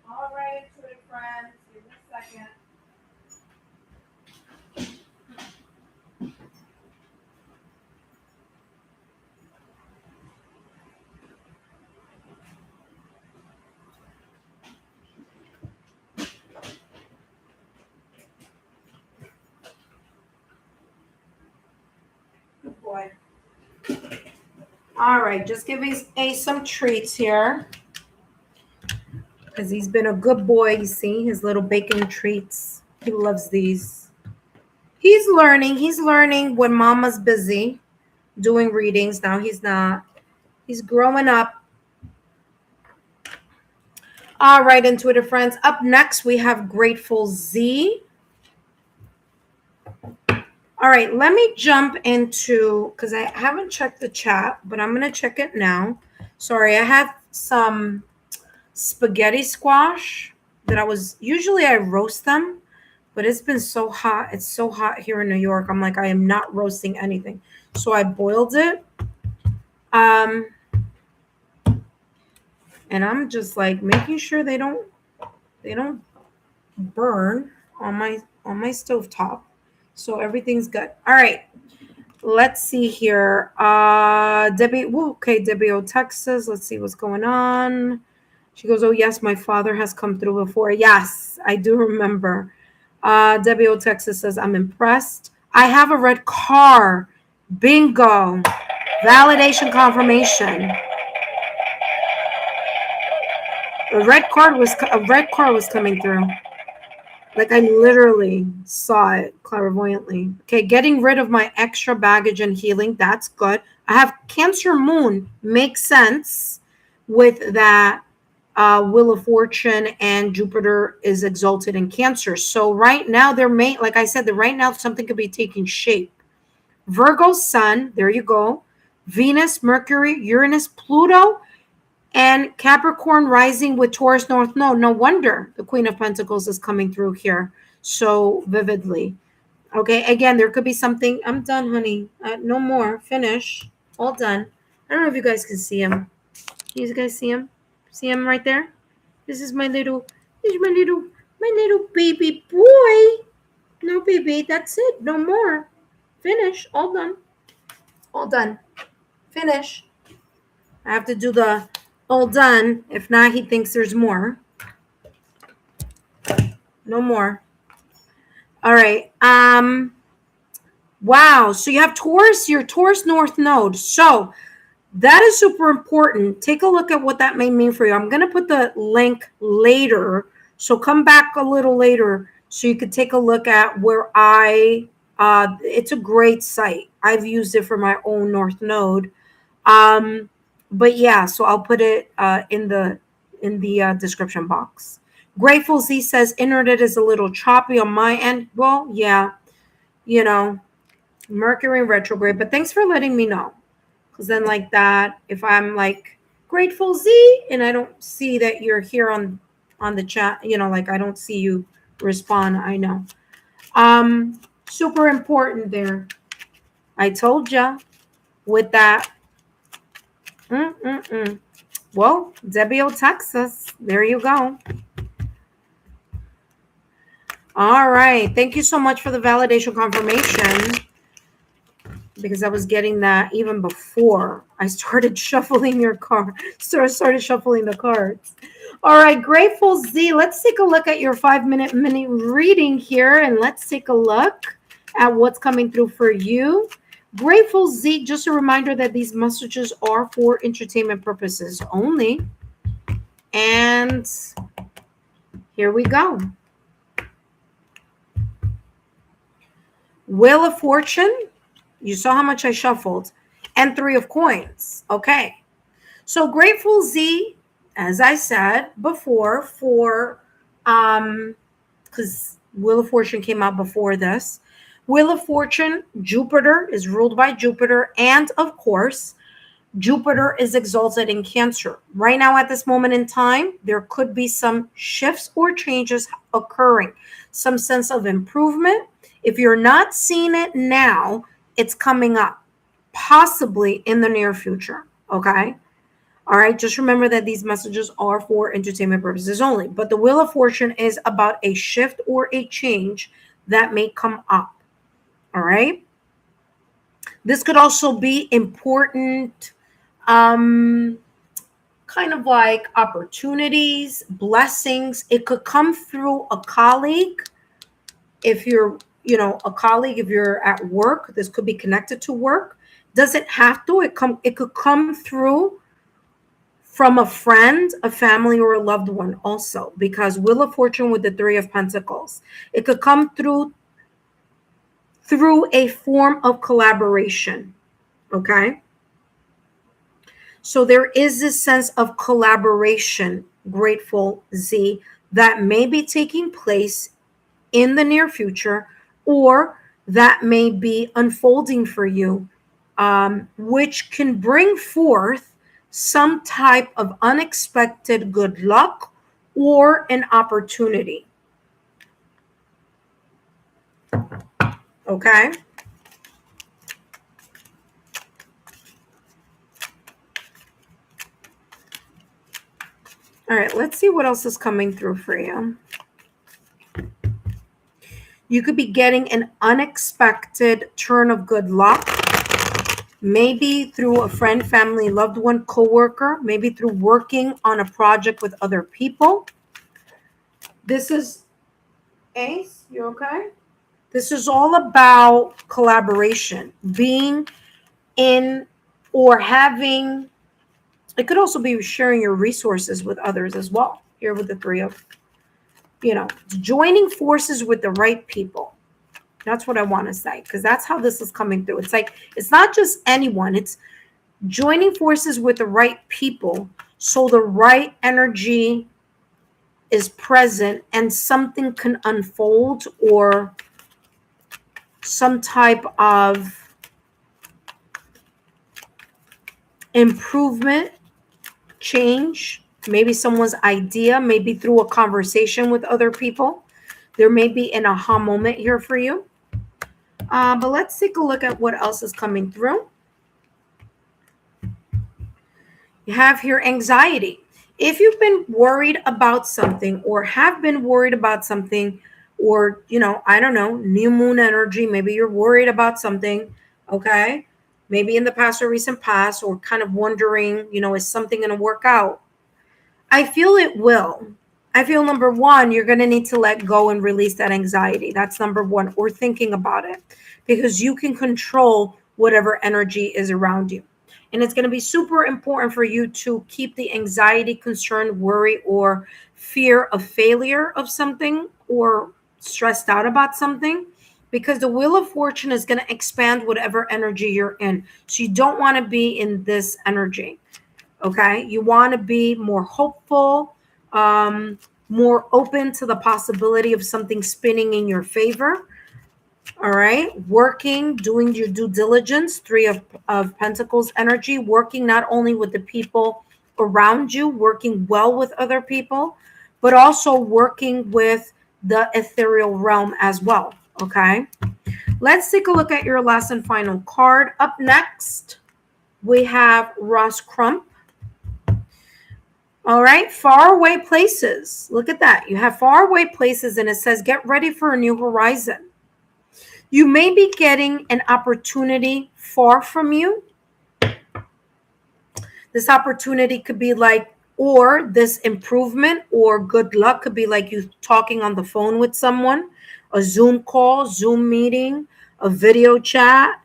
All right, Twitter friends, give me a second. Good boy. All right, just give Ace some treats here. Because he's been a good boy, you see, his little bacon treats. He loves these. He's learning when mama's busy doing readings. Now he's not. He's growing up. All right, and Twitter friends. Up next, we have Grateful Z. All right, let me jump into, because I haven't checked the chat, but I'm going to check it now. Sorry, I have some spaghetti squash that usually I roast them, but it's been so hot. It's so hot here in New York. I'm like, I am not roasting anything. So I boiled it. And I'm just like making sure they don't burn on my stovetop. So everything's good. All right. Let's see here. Debbie, okay, Debbie O, Texas. Let's see what's going on. She goes, oh, yes, my father has come through before. Yes, I do remember. Debbie O, Texas says, I'm impressed. I have a red car. Bingo. Validation confirmation. A red car was coming through. Like I literally saw it clairvoyantly. Okay, getting rid of my extra baggage and healing. That's good. I have Cancer Moon. Makes sense with that. Wheel of Fortune and Jupiter is exalted in Cancer. So right now like I said, right now something could be taking shape. Virgo Sun, there you go. Venus, Mercury, Uranus, Pluto, and Capricorn rising with Taurus North Node. No wonder the Queen of Pentacles is coming through here so vividly. Okay, again, there could be something. I'm done, honey. No more. Finish. All done. I don't know if you guys can see him. You guys see him? See him right there? This is my little baby boy. No, baby, that's it. No more. Finish. All done. All done. Finish. I have to do the all done. If not, he thinks there's more. No more. All right. Wow. So you have Taurus, your Taurus North Node. So that is super important. Take a look at what that may mean for you. I'm going to put the link later. So come back a little later so you could take a look at where it's a great site. I've used it for my own North Node. But yeah, so I'll put it in the description box. Grateful Z says internet is a little choppy on my end. Well, yeah, Mercury retrograde. But thanks for letting me know. Because then like that, if I'm like Grateful Z and I don't see that you're here on the chat, like I don't see you respond, I know. Super important there. I told ya with that. Well, Debbie will text us. There you go. All right. Thank you so much for the validation confirmation, because I was getting that even before I started shuffling your card. Started shuffling the cards. All right, Grateful Z, let's take a look at your 5-minute mini reading here, and let's take a look at what's coming through for you. Grateful Z, just a reminder that these messages are for entertainment purposes only. And here we go. Wheel of Fortune. You saw how much I shuffled. And 3 of Coins. Okay. So Grateful Z, as I said before, for because Wheel of Fortune came out before this. Wheel of Fortune, Jupiter is ruled by Jupiter, and of course, Jupiter is exalted in Cancer. Right now, at this moment in time, there could be some shifts or changes occurring, some sense of improvement. If you're not seeing it now, it's coming up, possibly in the near future. Okay. All right. Just remember that these messages are for entertainment purposes only. But the Wheel of Fortune is about a shift or a change that may come up. All right. This could also be important, kind of like opportunities, blessings. It could come through a colleague. If you're, a colleague, if you're at work, this could be connected to work. Doesn't have to. It could come through from a friend, a family, or a loved one also, because Wheel of Fortune with the 3 of Pentacles. It could come through a form of collaboration. Okay. So there is this sense of collaboration, Grateful Z, that may be taking place in the near future, or that may be unfolding for you, which can bring forth some type of unexpected good luck or an opportunity. Okay. All right, let's see what else is coming through for you. You could be getting an unexpected turn of good luck, maybe through a friend, family, loved one, coworker, maybe through working on a project with other people. This is Ace, you okay? This is all about collaboration, being in or having, it could also be sharing your resources with others as well. Here with the 3 of, joining forces with the right people. That's what I want to say, because that's how this is coming through. It's like, it's not just anyone, it's joining forces with the right people, so the right energy is present and something can unfold, or some type of improvement, change, maybe someone's idea, maybe through a conversation with other people. There may be an aha moment here for you. But let's take a look at what else is coming through. You have here anxiety. If you've been worried about something, or have been worried about something, or, I don't know, new moon energy, maybe you're worried about something, okay? Maybe in the past or recent past, or kind of wondering, is something going to work out? I feel it will. I feel, number one, you're going to need to let go and release that anxiety. That's number one, or thinking about it, because you can control whatever energy is around you. And it's going to be super important for you to keep the anxiety, concern, worry, or fear of failure of something, or stressed out about something, because the Wheel of Fortune is going to expand whatever energy you're in. So you don't want to be in this energy. Okay. You want to be more hopeful, more open to the possibility of something spinning in your favor. All right. Working, doing your due diligence, 3 of Pentacles energy, working not only with the people around you, working well with other people, but also working with the ethereal realm as well. Okay. Let's take a look at your last and final card. Up next, we have Ross Crump. All right, faraway places. Look at that. You have faraway places, and it says, get ready for a new horizon. You may be getting an opportunity far from you. This opportunity could be like, or this improvement or good luck could be like you talking on the phone with someone, a Zoom call, Zoom meeting, a video chat,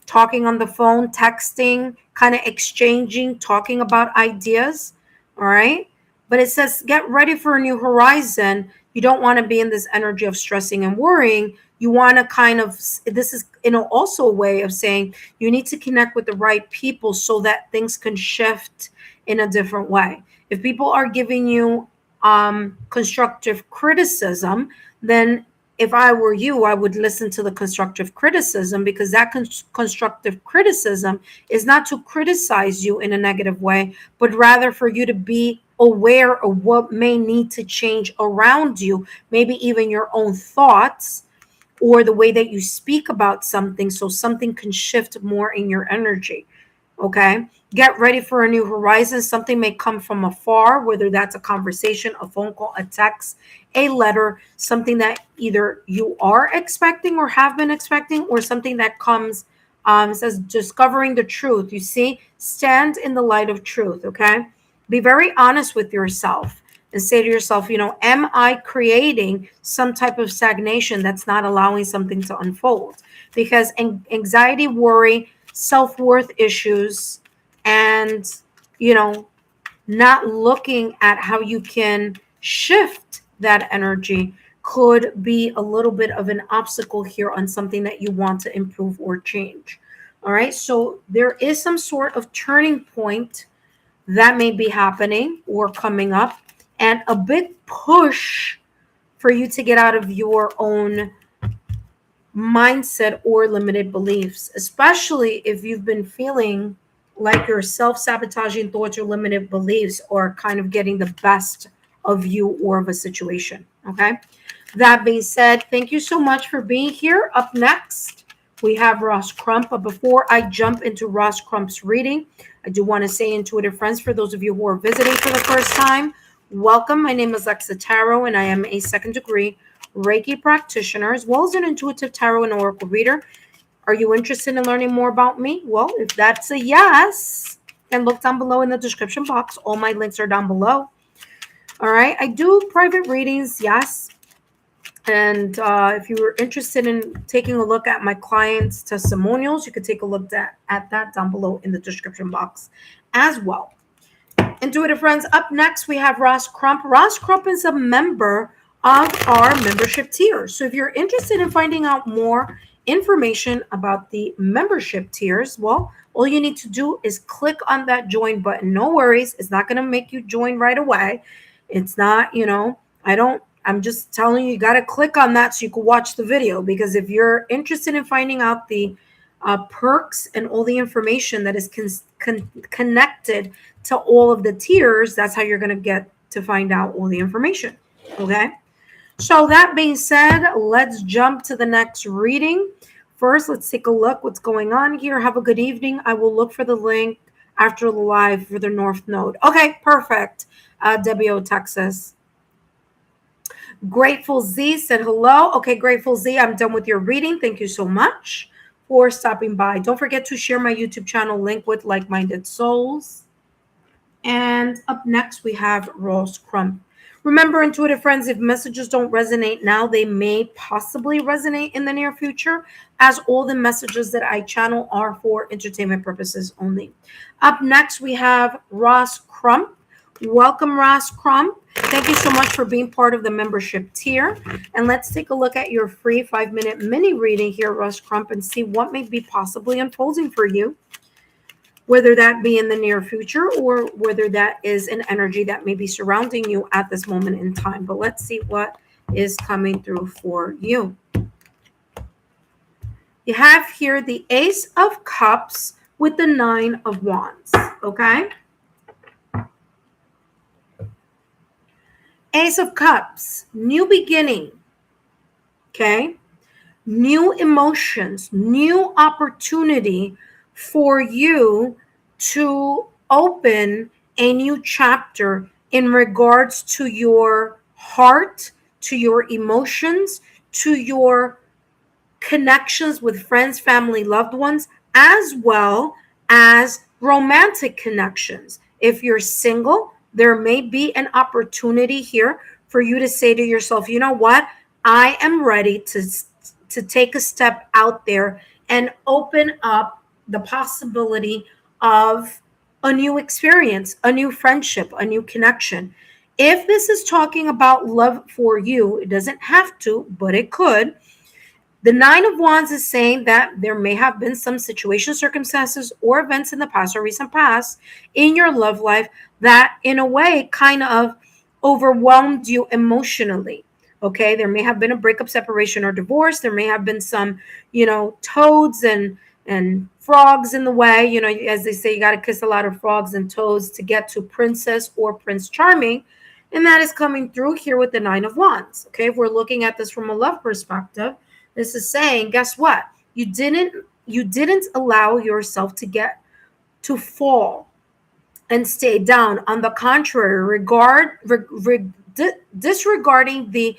talking on the phone, texting, kind of exchanging, talking about ideas. All right. But it says, get ready for a new horizon. You don't want to be in this energy of stressing and worrying. You want to kind of, this is, also a way of saying you need to connect with the right people so that things can shift in a different way. If people are giving you constructive criticism, then if I were you, I would listen to the constructive criticism, because that constructive criticism is not to criticize you in a negative way, but rather for you to be aware of what may need to change around you, maybe even your own thoughts or the way that you speak about something, so something can shift more in your energy. Okay. Get ready for a new horizon. Something may come from afar, whether that's a conversation, a phone call, a text, a letter, something that either you are expecting or have been expecting, or something that comes, says discovering the truth. You see, stand in the light of truth. Okay. Be very honest with yourself and say to yourself, am I creating some type of stagnation that's not allowing something to unfold? Because anxiety, worry, self-worth issues, and not looking at how you can shift that energy could be a little bit of an obstacle here on something that you want to improve or change. All right, so there is some sort of turning point that may be happening or coming up, and a big push for you to get out of your own mindset or limited beliefs, especially if you've been feeling like your self-sabotaging thoughts or limited beliefs are kind of getting the best of you or of a situation. Okay. That being said, thank you so much for being here. Up next, we have Ross Crump. But before I jump into Ross Crump's reading, I do want to say, intuitive friends, for those of you who are visiting for the first time, welcome. My name is Lexa Tarot, and I am a second degree Reiki practitioner, as well as an intuitive tarot and oracle reader. Are you interested in learning more about me? Well, if that's a yes, then look down below in the description box. All my links are down below. All right. I do private readings, yes. And if you were interested in taking a look at my clients' testimonials, you could take a look at that down below in the description box as well. Intuitive friends, up next, we have Ross Crump. Ross Crump is a member of our membership tiers. So if you're interested in finding out more information about the membership tiers, well, all you need to do is click on that join button. No worries. It's not going to make you join right away. It's not, I'm just telling you, you got to click on that so you can watch the video, because if you're interested in finding out the perks and all the information that is connected to all of the tiers, that's how you're going to get to find out all the information. Okay. So that being said, let's jump to the next reading. First, let's take a look what's going on here. Have a good evening. I will look for the link after the live for the North Node. Okay, perfect. WO, Texas. Grateful Z said hello. Okay, Grateful Z, I'm done with your reading. Thank you so much for stopping by. Don't forget to share my YouTube channel link with like-minded souls. And up next, we have Ross Crump. Remember, intuitive friends, if messages don't resonate now, they may possibly resonate in the near future, as all the messages that I channel are for entertainment purposes only. Up next, we have Ross Crump. Welcome, Ross Crump. Thank you so much for being part of the membership tier. And let's take a look at your free 5-minute mini reading here, Ross Crump, and see what may be possibly unfolding for you, whether that be in the near future or whether that is an energy that may be surrounding you at this moment in time. But let's see what is coming through for you. You have here the Ace of Cups with the 9 of Wands, okay? Ace of Cups, new beginning, okay? new emotions, new opportunity for you to open a new chapter in regards to your heart, to your emotions, to your connections with friends, family, loved ones, as well as romantic connections. If you're single, there may be an opportunity here for you to say to yourself, you know what? I am ready to take a step out there and open up the possibility of a new experience, a new friendship, a new connection. If this is talking about love for you, it doesn't have to, but it could. The Nine of Wands is saying that there may have been some situations, circumstances, or events in the past or recent past in your love life that, in a way, kind of overwhelmed you emotionally. Okay, there may have been a breakup, separation, or divorce. There may have been some, toads and frogs in the way. As they say, you got to kiss a lot of frogs and toads to get to Princess or Prince Charming. And that is coming through here with the Nine of Wands. Okay, if we're looking at this from a love perspective, this is saying, guess what? You didn't allow yourself to fall and stay down. On the contrary, disregarding the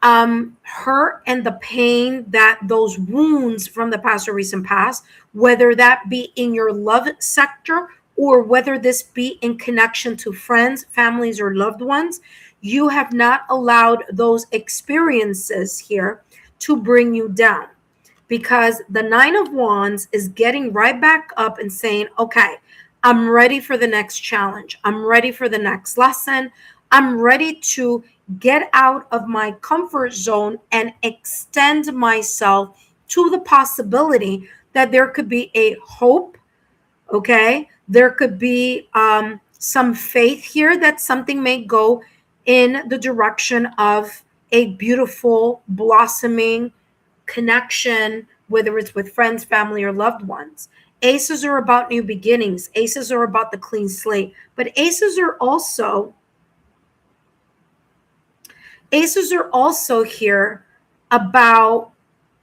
hurt and the pain, that those wounds from the past or recent past, whether that be in your love sector or whether this be in connection to friends, families, or loved ones, you have not allowed those experiences here to bring you down, because the Nine of Wands is getting right back up and saying, okay, I'm ready for the next challenge. I'm ready for the next lesson. I'm ready to get out of my comfort zone and extend myself to the possibility that there could be a hope. Okay. There could be some faith here that something may go in the direction of a beautiful, blossoming connection, whether it's with friends, family, or loved ones. Aces are about new beginnings. Aces are about the clean slate. But aces are also here about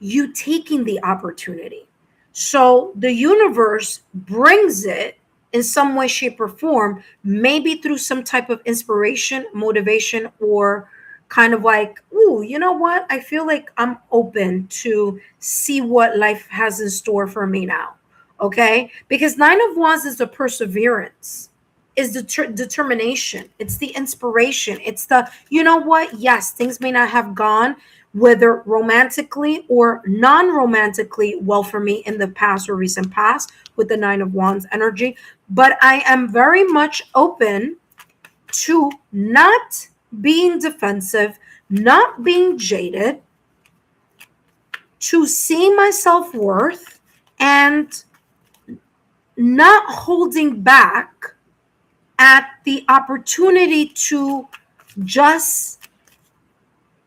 you taking the opportunity. So the universe brings it in some way, shape, or form, maybe through some type of inspiration, motivation, or kind of like, ooh, you know what? I feel like I'm open to see what life has in store for me now. Okay? Because Nine of Wands is the perseverance, is the determination, it's the inspiration, it's the, you know what? Yes, things may not have gone, whether romantically or non-romantically, well for me in the past or recent past with the Nine of Wands energy, but I am very much open to not being defensive, not being jaded, to see my self-worth and not holding back at the opportunity to just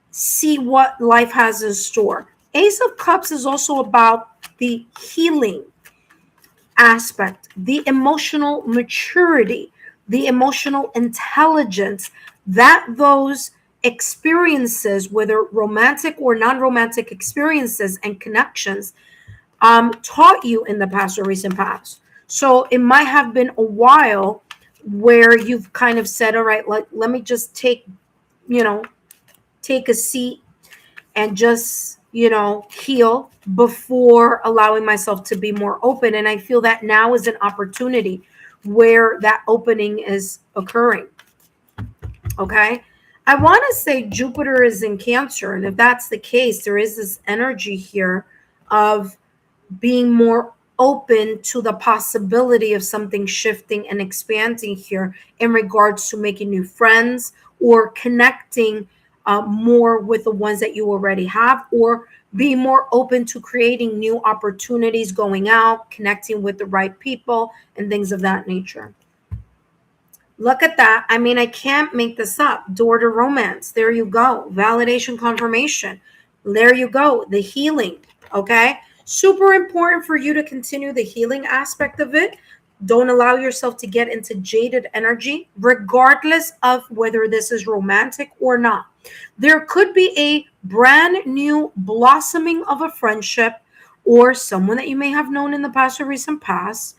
see what life has in store. Ace of Cups is also about the healing aspect, the emotional maturity, the emotional intelligence that those experiences, whether romantic or non-romantic experiences and connections, taught you in the past or recent past. So it might have been a while where you've kind of said, all right, let me just take a seat and just, heal before allowing myself to be more open. And I feel that now is an opportunity where that opening is occurring. Okay. I want to say Jupiter is in Cancer. And if that's the case, there is this energy here of being more open to the possibility of something shifting and expanding here in regards to making new friends or connecting more with the ones that you already have, or be more open to creating new opportunities, going out, connecting with the right people, and things of that nature. Look at that. I mean, I can't make this up. Door to romance. There you go. Validation, confirmation. There you go. The healing. Okay. Super important for you to continue the healing aspect of it. Don't allow yourself to get into jaded energy, regardless of whether this is romantic or not. There could be a brand new blossoming of a friendship or someone that you may have known in the past or recent past,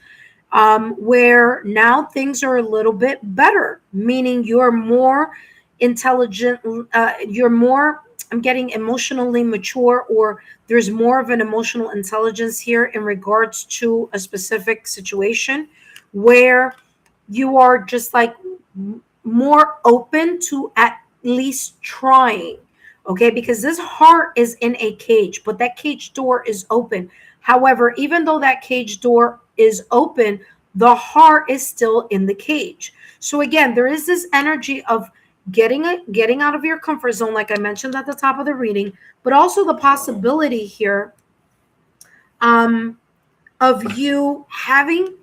where now things are a little bit better, meaning you're more intelligent, you're more, I'm getting emotionally mature, or there's more of an emotional intelligence here in regards to a specific situation where you are just like more open to at least trying. Okay, because this heart is in a cage, but that cage door is open. However, even though that cage door is open, the heart is still in the cage. So again, there is this energy of getting out of your comfort zone, like I mentioned at the top of the reading, but also the possibility here um, of you having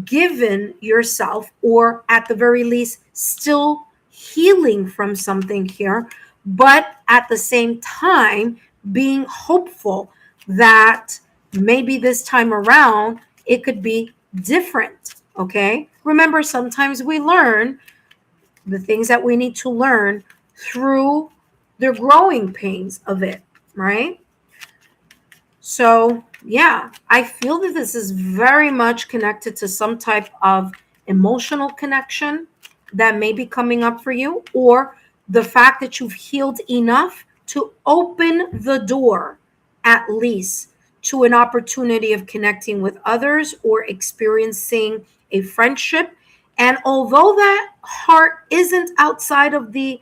given yourself, or at the very least, still healing from something here, but at the same time, being hopeful that maybe this time around it could be different. Okay. Remember, sometimes we learn the things that we need to learn through the growing pains of it, right? So, yeah, I feel that this is very much connected to some type of emotional connection that may be coming up for you, or the fact that you've healed enough to open the door, at least, to an opportunity of connecting with others or experiencing a friendship. And although that heart isn't outside of the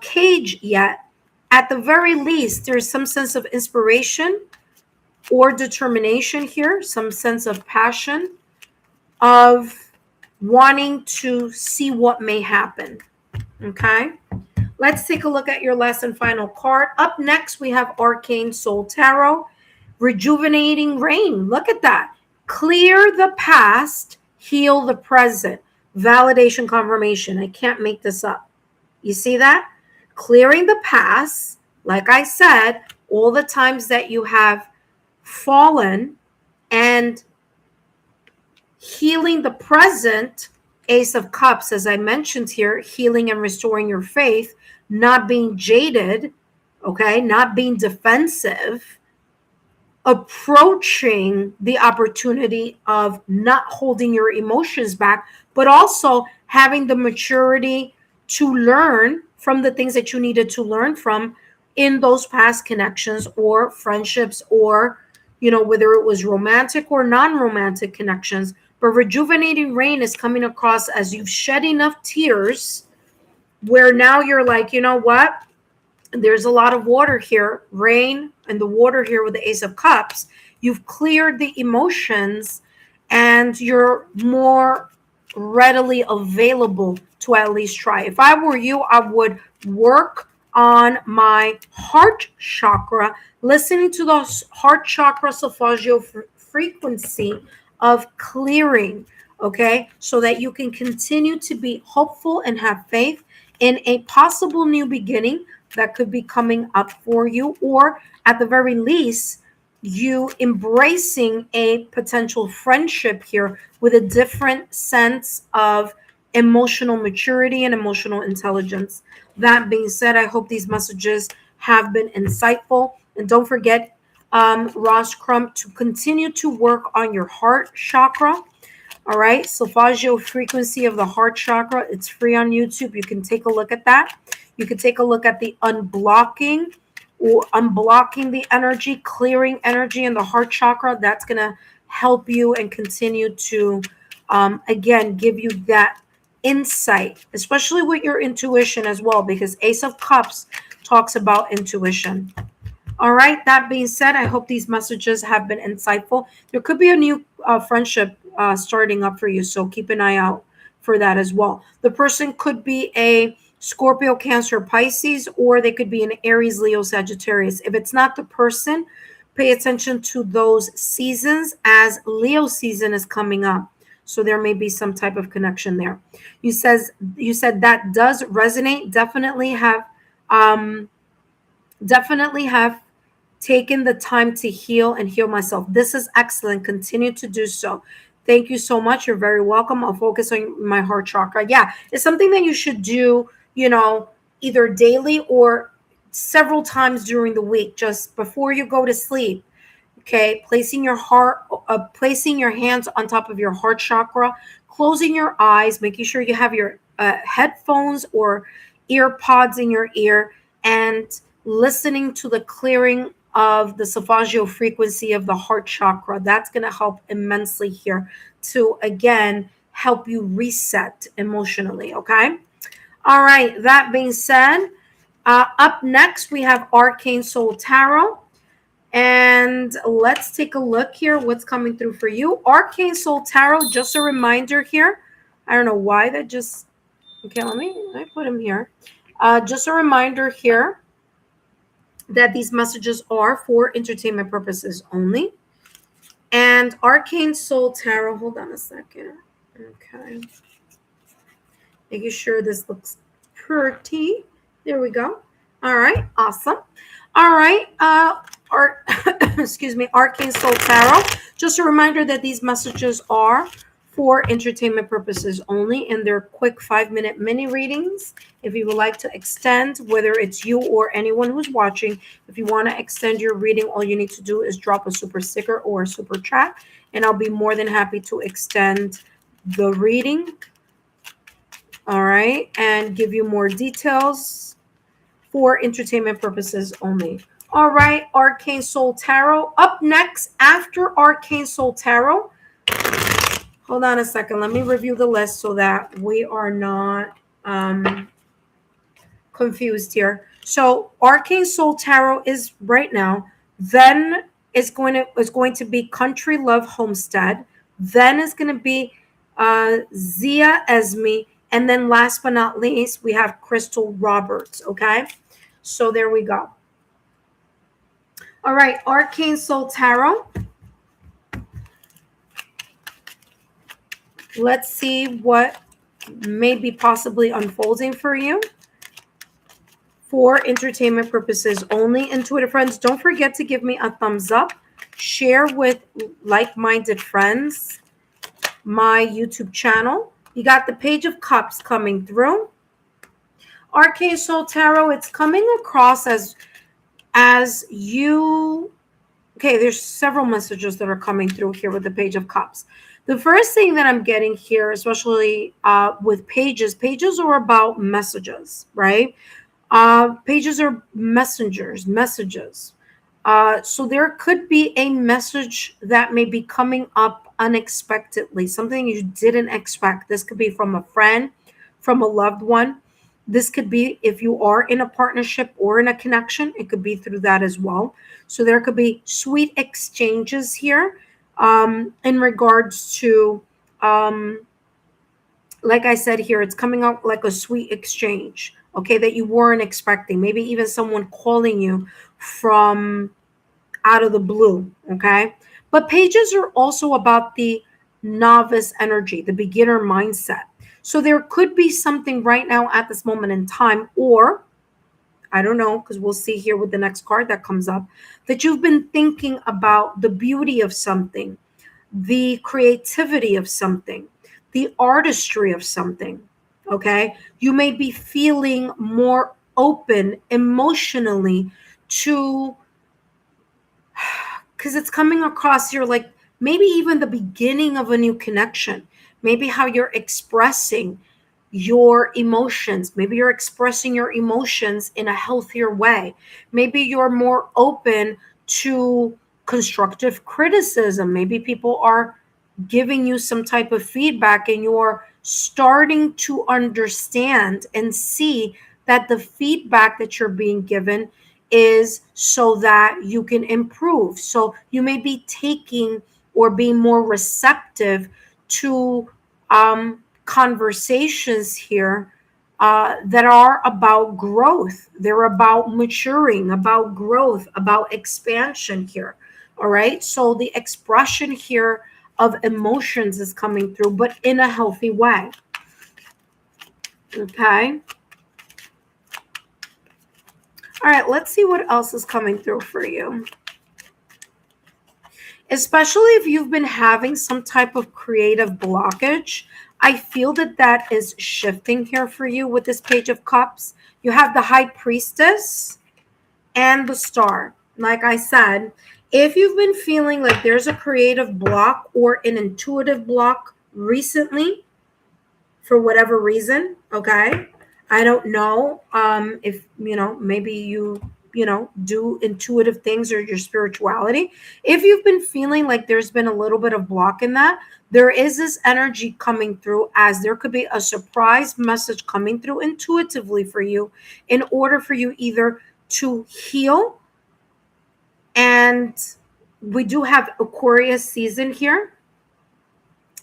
cage yet, at the very least, there's some sense of inspiration or determination here, some sense of passion, of wanting to see what may happen. Okay, let's take a look at your last and final card. Up next, we have Arcane Soul Tarot, Rejuvenating Rain. Look at that. Clear the past, heal the present. Validation, confirmation. I can't make this up. You see that? Clearing the past, like I said, all the times that you have fallen, and healing the present. Ace of Cups, as I mentioned here, healing and restoring your faith, not being jaded, okay, not being defensive, approaching the opportunity of not holding your emotions back, but also having the maturity to learn from the things that you needed to learn from in those past connections or friendships, or whether it was romantic or non-romantic connections. But rejuvenating rain is coming across as you've shed enough tears where now you're like, you know what? There's a lot of water here, rain and the water here with the Ace of Cups. You've cleared the emotions and you're more readily available to at least try. If I were you, I would work on my heart chakra, listening to the heart chakra solfeggio frequency of clearing, okay, so that you can continue to be hopeful and have faith in a possible new beginning that could be coming up for you, or at the very least, you embracing a potential friendship here with a different sense of emotional maturity and emotional intelligence. That being said, I hope these messages have been insightful. And don't forget, Ross Crump, to continue to work on your heart chakra. All right, solfeggio frequency of the heart chakra. It's free on YouTube. You can take a look at that. You can take a look at the unblocking the energy, clearing energy in the heart chakra. That's going to help you and continue to, again, give you that insight, especially with your intuition as well, because Ace of Cups talks about intuition. All right, that being said, I hope these messages have been insightful. There could be a new friendship starting up for you, so keep an eye out for that as well. The person could be a Scorpio, Cancer, Pisces, or they could be an Aries, Leo, Sagittarius. If it's not the person, pay attention to those seasons, as Leo season is coming up. So there may be some type of connection there. You said that does resonate. Definitely have taken the time to heal and heal myself. This is excellent. Continue to do so. Thank you so much. You're very welcome. I'll focus on my heart chakra. Yeah, it's something that you should do, either daily or several times during the week, just before you go to sleep. Okay, placing your hands on top of your heart chakra, closing your eyes, making sure you have your headphones or ear pods in your ear, and listening to the clearing of the Savaggio frequency of the heart chakra. That's going to help immensely here to, again, help you reset emotionally. Okay. All right. That being said, up next, we have Arcane Soul Tarot. And let's take a look here what's coming through for you. Arcane Soul Tarot, just a reminder here. I don't know why that just... Okay, let me put him here. Just a reminder here that these messages are for entertainment purposes only. And Arcane Soul Tarot, hold on a second. Okay. Making sure this looks pretty. There we go. All right, awesome. All right, excuse me, Arcane Soul Tarot. Just a reminder that these messages are for entertainment purposes only, and they're quick 5-minute mini readings. If you would like to extend, whether it's you or anyone who's watching, if you want to extend your reading, all you need to do is drop a super sticker or a super chat, and I'll be more than happy to extend the reading. All right, and give you more details for entertainment purposes only. All right, Arcane Soul Tarot. Up next, after Arcane Soul Tarot, hold on a second. Let me review the list so that we are not confused here. So Arcane Soul Tarot is right now. Then is going to be Country Love Homestead. Then is going to be Zia Esme. And then last but not least, we have Crystal Roberts. Okay. So there we go. All right, Arcane Soul Tarot. Let's see what may be possibly unfolding for you for entertainment purposes only. Intuitive friends, don't forget to give me a thumbs up. Share with like-minded friends my YouTube channel. You got the Page of Cups coming through. Arcane Soul Tarot, it's coming across as you... Okay, there's several messages that are coming through here with the Page of Cups. The first thing that I'm getting here, especially with pages are about messages, right? Pages are messages. So there could be a message that may be coming up unexpectedly, something you didn't expect. This could be from a friend, from a loved one. This could be if you are in a partnership or in a connection, it could be through that as well. So there could be sweet exchanges here in regards to, like I said here, it's coming out like a sweet exchange, okay, that you weren't expecting. Maybe even someone calling you from out of the blue, okay? But pages are also about the novice energy, the beginner mindset. So there could be something right now at this moment in time, or I don't know, because we'll see here with the next card that comes up, that you've been thinking about the beauty of something, the creativity of something, the artistry of something, okay? You may be feeling more open emotionally to, because it's coming across here like maybe even the beginning of a new connection. Maybe how you're expressing your emotions. Maybe you're expressing your emotions in a healthier way. Maybe you're more open to constructive criticism. Maybe people are giving you some type of feedback and you're starting to understand and see that the feedback that you're being given is so that you can improve. So you may be taking or being more receptive to conversations here that are about growth. They're about maturing, about growth, about expansion here. All right. So the expression here of emotions is coming through, but in a healthy way. Okay. All right. Let's see what else is coming through for you. Especially if you've been having some type of creative blockage, I feel that that is shifting here for you with this Page of Cups. You have the High Priestess. and the Star. Like I said, if you've been feeling like there's a creative block or an intuitive block recently, for whatever reason, okay, I don't know if maybe you do intuitive things or your spirituality. If you've been feeling like there's been a little bit of block in that, there is this energy coming through, as there could be a surprise message coming through intuitively for you, in order for you either to heal. And we do have Aquarius season here.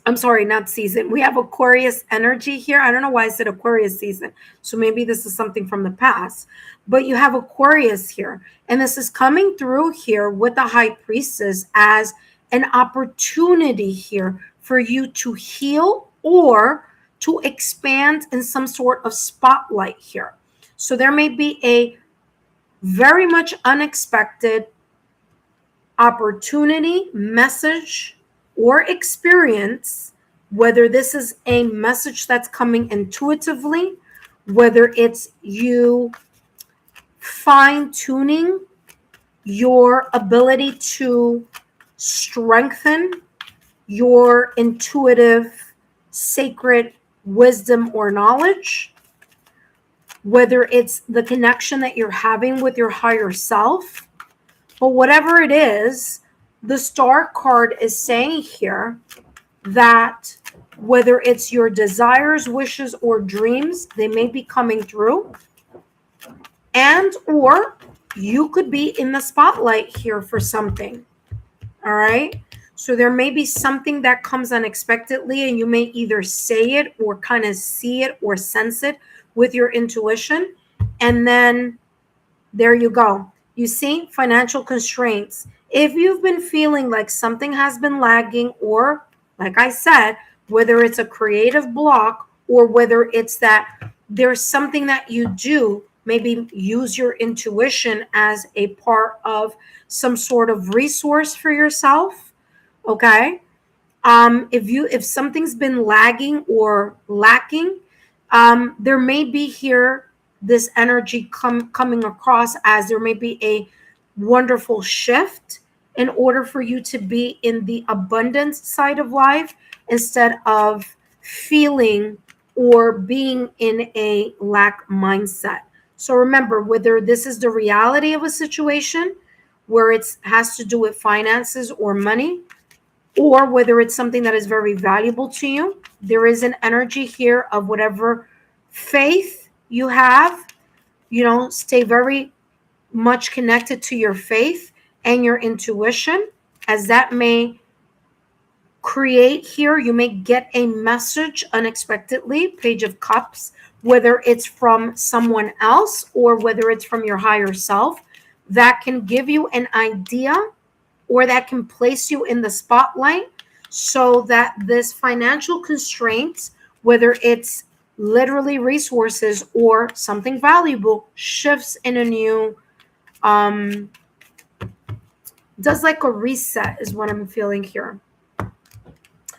I'm sorry, not season. We have Aquarius energy here. I don't know why I said Aquarius season. So maybe this is something from the past. But you have Aquarius here. And this is coming through here with the High Priestess as an opportunity here for you to heal or to expand in some sort of spotlight here. So there may be a very much unexpected opportunity, message, or experience, whether this is a message that's coming intuitively, whether it's you fine-tuning your ability to strengthen your intuitive, sacred wisdom or knowledge, whether it's the connection that you're having with your higher self. But whatever it is, the Star card is saying here that whether it's your desires, wishes, or dreams, they may be coming through. And or you could be in the spotlight here for something. All right. So there may be something that comes unexpectedly, and you may either say it or kind of see it or sense it with your intuition. And then there you go. You see, financial constraints. If you've been feeling like something has been lagging, or like I said, whether it's a creative block or whether it's that there's something that you do, maybe use your intuition as a part of some sort of resource for yourself. Okay. If something's been lagging or lacking, there may be here this energy coming across as there may be a wonderful shift in order for you to be in the abundance side of life instead of feeling or being in a lack mindset. So remember, whether this is the reality of a situation where it has to do with finances or money, or whether it's something that is very valuable to you, there is an energy here of whatever faith you have, stay very much connected to your faith and your intuition, as that may create here. You may get a message unexpectedly, Page of Cups, whether it's from someone else or whether it's from your higher self, that can give you an idea or that can place you in the spotlight, so that this financial constraint, whether it's literally resources or something valuable, shifts in a new does like a reset is what I'm feeling here.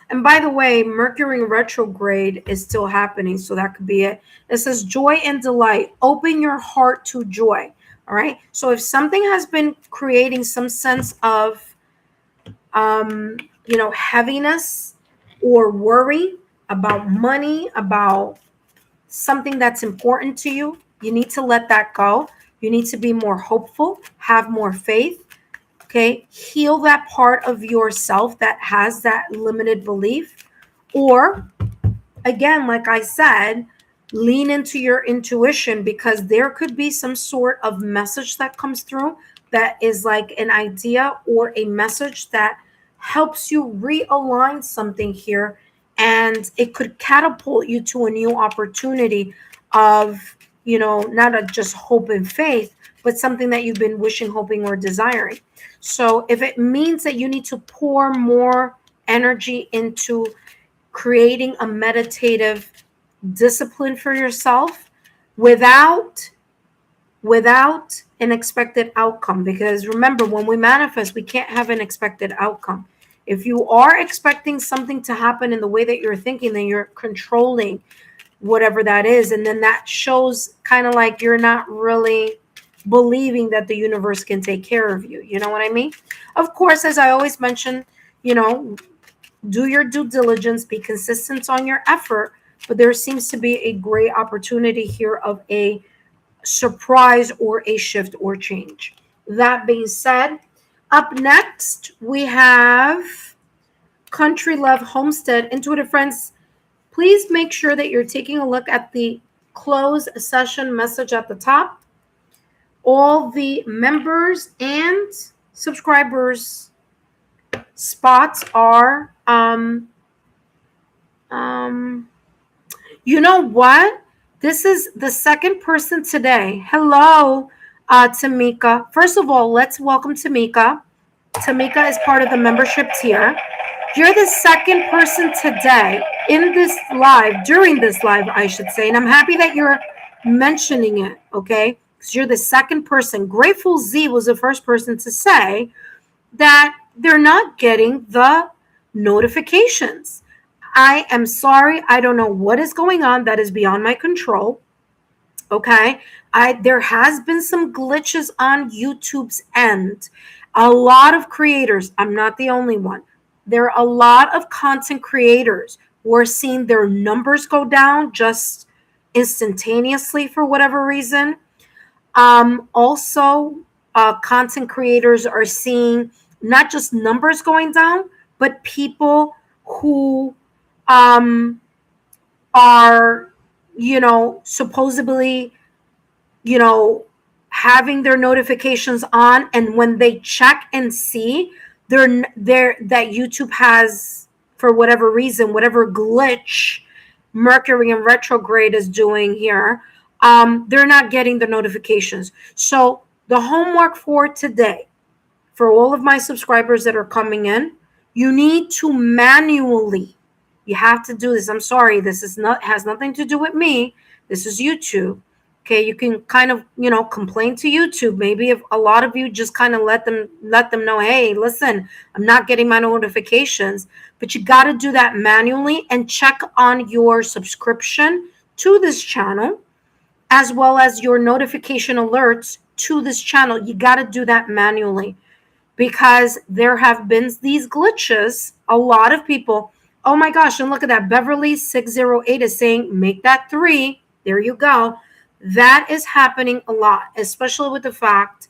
And by the way, Mercury retrograde is still happening, so that could be it. It says joy and delight. Open your heart to joy. All right. So if something has been creating some sense of heaviness or worry about money, about something that's important to you, you need to let that go. You need to be more hopeful, have more faith. Okay, heal that part of yourself that has that limited belief. Or again, like I said, lean into your intuition, because there could be some sort of message that comes through that is like an idea or a message that helps you realign something here, and it could catapult you to a new opportunity of, not just hope and faith, but something that you've been wishing, hoping, or desiring. So if it means that you need to pour more energy into creating a meditative discipline for yourself without an expected outcome, because remember, when we manifest, we can't have an expected outcome. If you are expecting something to happen in the way that you're thinking, then you're controlling whatever that is, and then that shows kind of like you're not really believing that the universe can take care of you. You know what I mean? Of course, as I always mention, do your due diligence, be consistent on your effort, but there seems to be a great opportunity here of a surprise or a shift or change. That being said, up next we have Country Love Homestead. Intuitive friends, please make sure that you're taking a look at the close session message at the top. All the members and subscribers spots are you know what? This is the second person today. Hello, Tamika. First of all, let's welcome Tamika. Tamika is part of the membership tier. You're the second person today in this live, during this live, I should say. And I'm happy that you're mentioning it, okay? Because you're the second person. Grateful Z was the first person to say that they're not getting the notifications. I am sorry. I don't know what is going on. That is beyond my control. Okay. There has been some glitches on YouTube's end. A lot of creators, I'm not the only one. There are a lot of content creators who are seeing their numbers go down just instantaneously for whatever reason. Also, content creators are seeing not just numbers going down, but people who are, supposedly, having their notifications on, and when they check and see that YouTube has, for whatever reason, whatever glitch Mercury in retrograde is doing here, they're not getting the notifications. So the homework for today, for all of my subscribers that are coming in, you need to manually, you have to do this. I'm sorry, this has nothing to do with me. This is YouTube. Okay, you can kind of, complain to YouTube. Maybe if a lot of you just kind of let them know, hey, listen, I'm not getting my notifications. But you got to do that manually and check on your subscription to this channel, as well as your notification alerts to this channel. You got to do that manually, because there have been these glitches. A lot of people, oh my gosh, and look at that. Beverly 608 is saying, make that 3. There you go. That is happening a lot, especially with the fact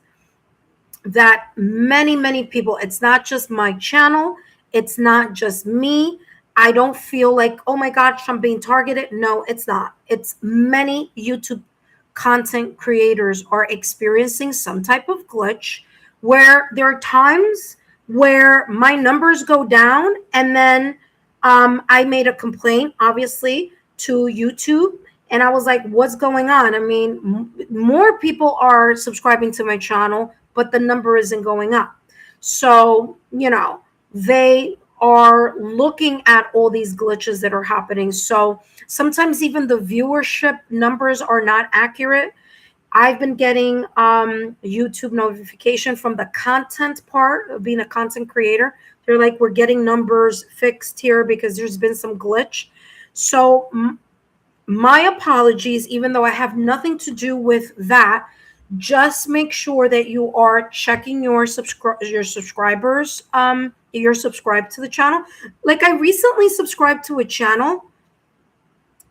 that many people, it's not just my channel, it's not just me. I don't feel like, oh my gosh, I'm being targeted. No, it's not. It's many YouTube content creators are experiencing some type of glitch, where there are times where my numbers go down, and then I made a complaint, obviously, to YouTube. And I was like, what's going on? I mean, more people are subscribing to my channel, but the number isn't going up. So, they are looking at all these glitches that are happening. So sometimes even the viewership numbers are not accurate. I've been getting YouTube notification from the content part of being a content creator. They're like, we're getting numbers fixed here because there's been some glitch. So my apologies, even though I have nothing to do with that. Just make sure that you are checking your subscribers. You're subscribed to the channel. Like, I recently subscribed to a channel,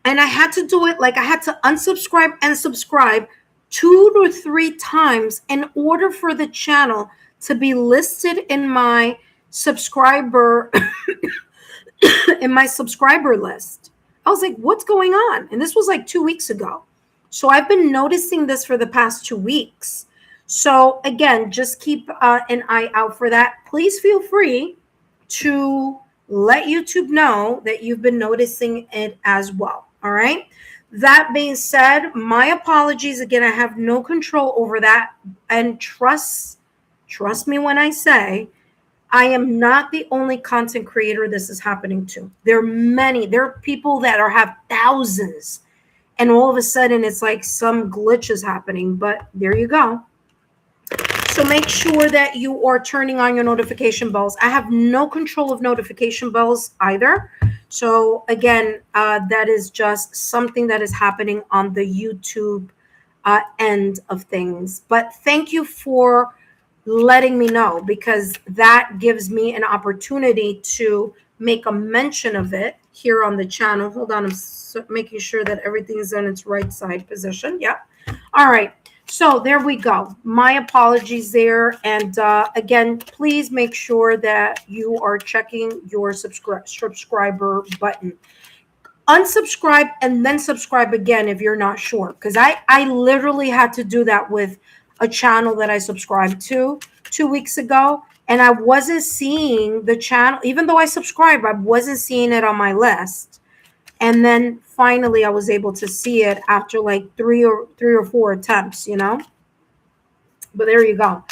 and I had to do it. Like, I had to unsubscribe and subscribe 2 to 3 times in order for the channel to be listed in my subscriber list. I was like, what's going on? And this was like 2 weeks ago. So I've been noticing this for the past 2 weeks. So again, just keep an eye out for that. Please feel free to let YouTube know that you've been noticing it as well. All right. That being said, my apologies. Again, I have no control over that. And trust me when I say, I am not the only content creator this is happening to. There are people that have thousands, and all of a sudden it's like some glitch is happening. But there you go. So make sure that you are turning on your notification bells. I have no control of notification bells either. So again, that is just something that is happening on the YouTube end of things. But thank you for letting me know, because that gives me an opportunity to make a mention of it here on the channel. Hold on, I'm making sure that everything is on its right side position. Yeah. All right. So there we go. My apologies there. And again, please make sure that you are checking your subscriber button. Unsubscribe and then subscribe again if you're not sure, because I literally had to do that with a channel that I subscribed to 2 weeks ago, and I wasn't seeing the channel. Even though I subscribed, I wasn't seeing it on my list. And then finally I was able to see it after like three or four attempts, you know. But there you go.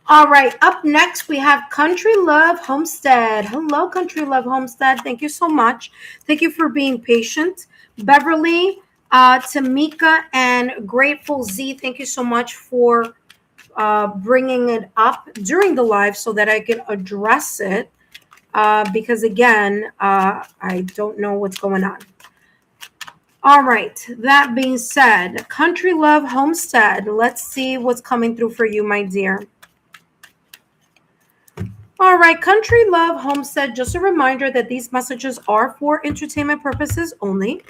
All right, up next we have Country Love Homestead. Hello, Country Love Homestead. Thank you so much. Thank you for being patient. Beverly, Tamika, and Grateful Z, thank you so much for bringing it up during the live so that I can address it, because again, I don't know what's going on. All right, that being said, Country Love Homestead, let's see what's coming through for you, my dear. All right, Country Love Homestead, just a reminder that these messages are for entertainment purposes only.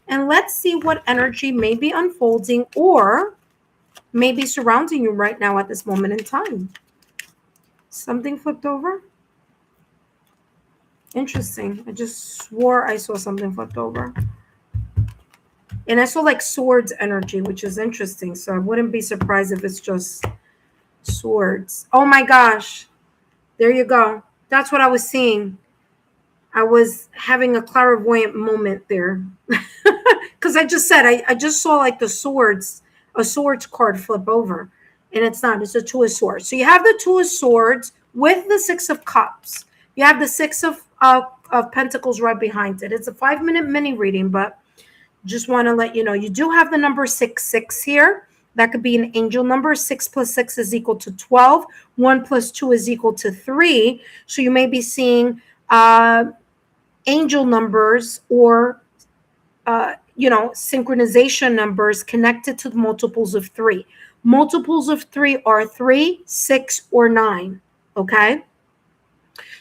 And let's see what energy may be unfolding or may be surrounding you right now at this moment in time. Something flipped over? Interesting. I just swore I saw something flipped over. And I saw like swords energy, which is interesting. So I wouldn't be surprised if it's just swords. Oh my gosh. There you go. That's what I was seeing. I was having a clairvoyant moment there. Because I just said, I just saw like a swords card flip over. And it's not. It's a Two of Swords. So you have the Two of Swords with the Six of Cups. You have the Six of Pentacles right behind it. It's a 5-minute mini reading, but just want to let you know, you do have the number 66 here. That could be an angel number. 6 plus 6 is equal to 12. 1 plus 2 is equal to 3. So you may be seeing angel numbers or, synchronization numbers connected to the multiples of 3. Multiples of 3 are 3, 6, or 9. Okay?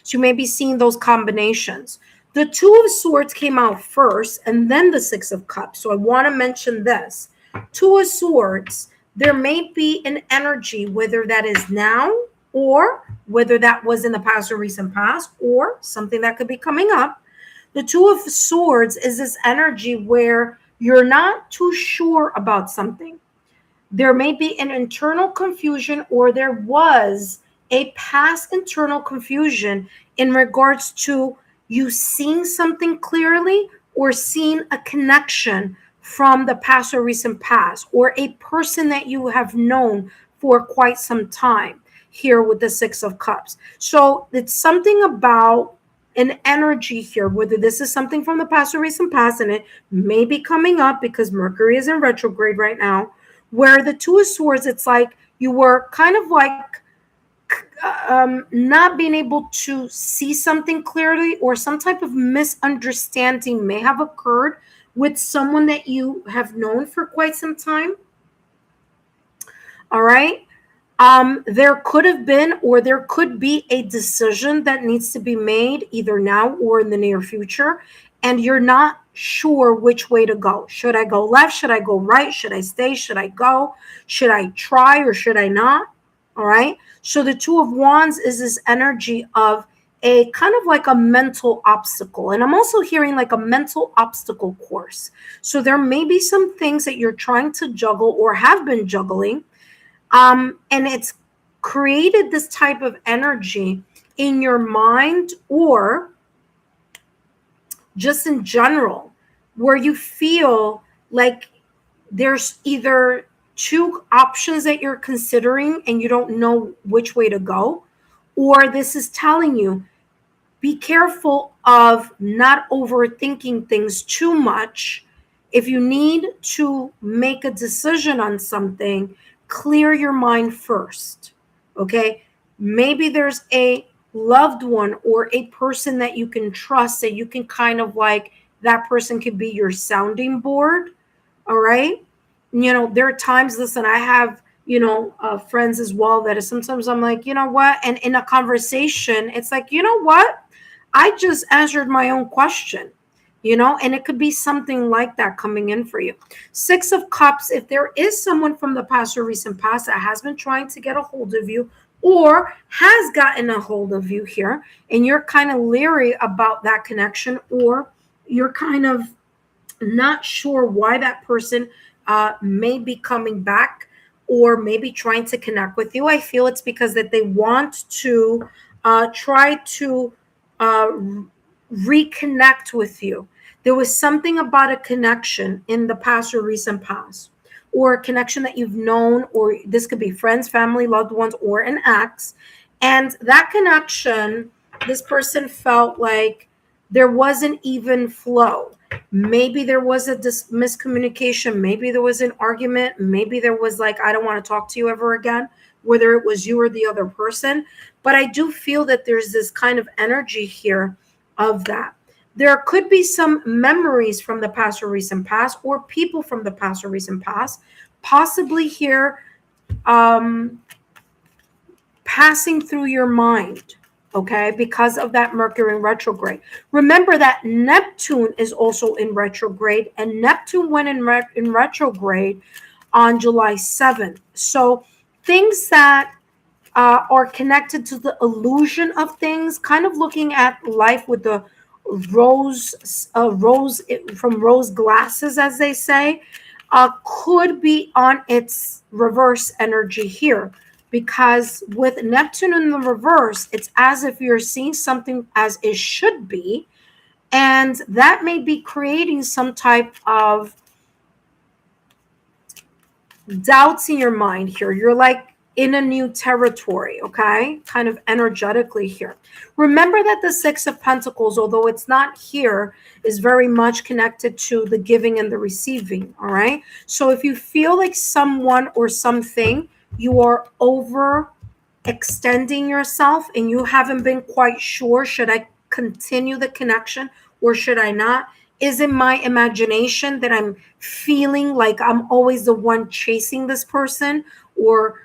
So you may be seeing those combinations. The Two of Swords came out first and then the Six of Cups. So I want to mention this. Two of Swords, there may be an energy, whether that is now or whether that was in the past or recent past or something that could be coming up. The Two of Swords is this energy where you're not too sure about something. There may be an internal confusion, or there was a past internal confusion in regards to you seeing something clearly or seeing a connection from the past or recent past, or a person that you have known for quite some time here with the Six of Cups. So it's something about an energy here, whether this is something from the past or recent past, and it may be coming up because Mercury is in retrograde right now, where the Two of Swords, it's like you were kind of like not being able to see something clearly, or some type of misunderstanding may have occurred with someone that you have known for quite some time. All right. There could have been, or there could be a decision that needs to be made either now or in the near future, and you're not sure which way to go. Should I go left? Should I go right? Should I stay? Should I go? Should I try or should I not? All right. So the Two of Wands is this energy of a kind of like a mental obstacle. And I'm also hearing like a mental obstacle course. So there may be some things that you're trying to juggle or have been juggling. And it's created this type of energy in your mind, or just in general, where you feel like there's either two options that you're considering and you don't know which way to go, or this is telling you, be careful of not overthinking things too much. If you need to make a decision on something, clear your mind first. Okay? Maybe there's a loved one or a person that you can trust, that you can kind of like, that person could be your sounding board. All right? There are times, listen, I have, friends as well that is sometimes I'm like, you know what? And in a conversation, it's like, you know what? I just answered my own question, and it could be something like that coming in for you. Six of Cups, if there is someone from the past or recent past that has been trying to get a hold of you or has gotten a hold of you here, and you're kind of leery about that connection, or you're kind of not sure why that person may be coming back or maybe trying to connect with you. I feel it's because that they want to try to uh, reconnect with you. There was something about a connection in the past or recent past, or a connection that you've known, or this could be friends, family, loved ones, or an ex. And that connection, this person felt like there wasn't even flow. Maybe there was a miscommunication. Maybe there was an argument. Maybe there was like, I don't want to talk to you ever again, whether it was you or the other person. But I do feel that there's this kind of energy here of that. There could be some memories from the past or recent past, or people from the past or recent past, possibly here passing through your mind, okay, because of that Mercury in retrograde. Remember that Neptune is also in retrograde, and Neptune went in retrograde on July 7th. So things that are connected to the illusion of things, kind of looking at life with the rose from rose glasses, as they say, could be on its reverse energy here. Because with Neptune in the reverse, it's as if you're seeing something as it should be, and that may be creating some type of doubts in your mind here. You're like in a new territory, okay? Kind of energetically here. Remember that the Six of Pentacles, although it's not here, is very much connected to the giving and the receiving, all right? So if you feel like someone or something, you are over extending yourself and you haven't been quite sure, should I continue the connection or should I not? Is it my imagination that I'm feeling like I'm always the one chasing this person, or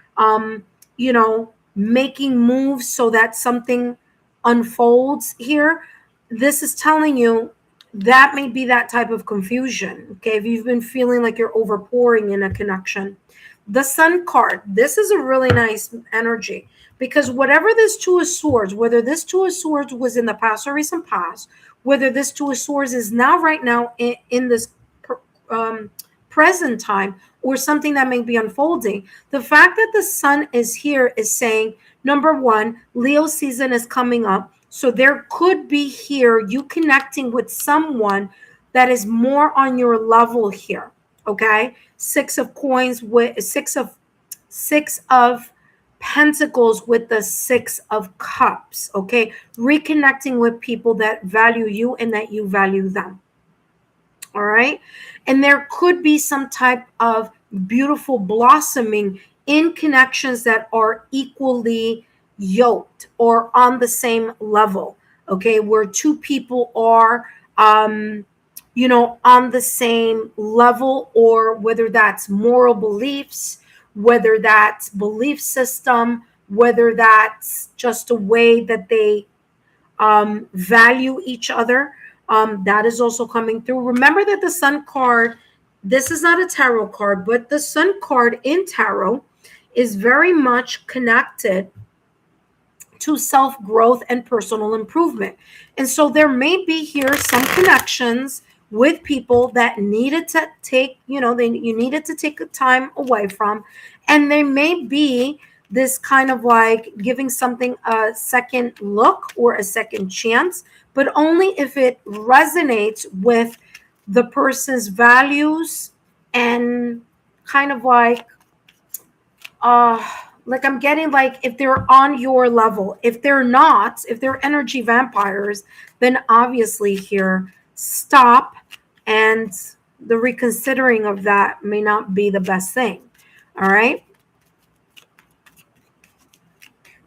making moves so that something unfolds here? This is telling you that may be that type of confusion. Okay, if you've been feeling like you're overpouring in a connection. The Sun card, this is a really nice energy, because whatever this Two of Swords, whether this Two of Swords was in the past or recent past, whether this Two of Swords is now right now in this present time, or something that may be unfolding, the fact that the Sun is here is saying, number one, Leo season is coming up. So there could be here you connecting with someone that is more on your level here. Okay, Six of Coins with Six of Pentacles with the Six of Cups. Okay, reconnecting with people that value you and that you value them. All right, and there could be some type of beautiful blossoming in connections that are equally yoked or on the same level. Okay, where two people are on the same level, or whether that's moral beliefs, whether that's belief system, whether that's just a way that they value each other. That is also coming through. Remember that the Sun card, this is not a tarot card, but the Sun card in tarot is very much connected to self-growth and personal improvement. And so there may be here some connections with people that needed to take, you needed to take a time away from, and there may be this kind of like giving something a second look or a second chance, but only if it resonates with the person's values and kind of like I'm getting like if they're on your level. If they're not, if they're energy vampires, then obviously here stop, and the reconsidering of that may not be the best thing. All right.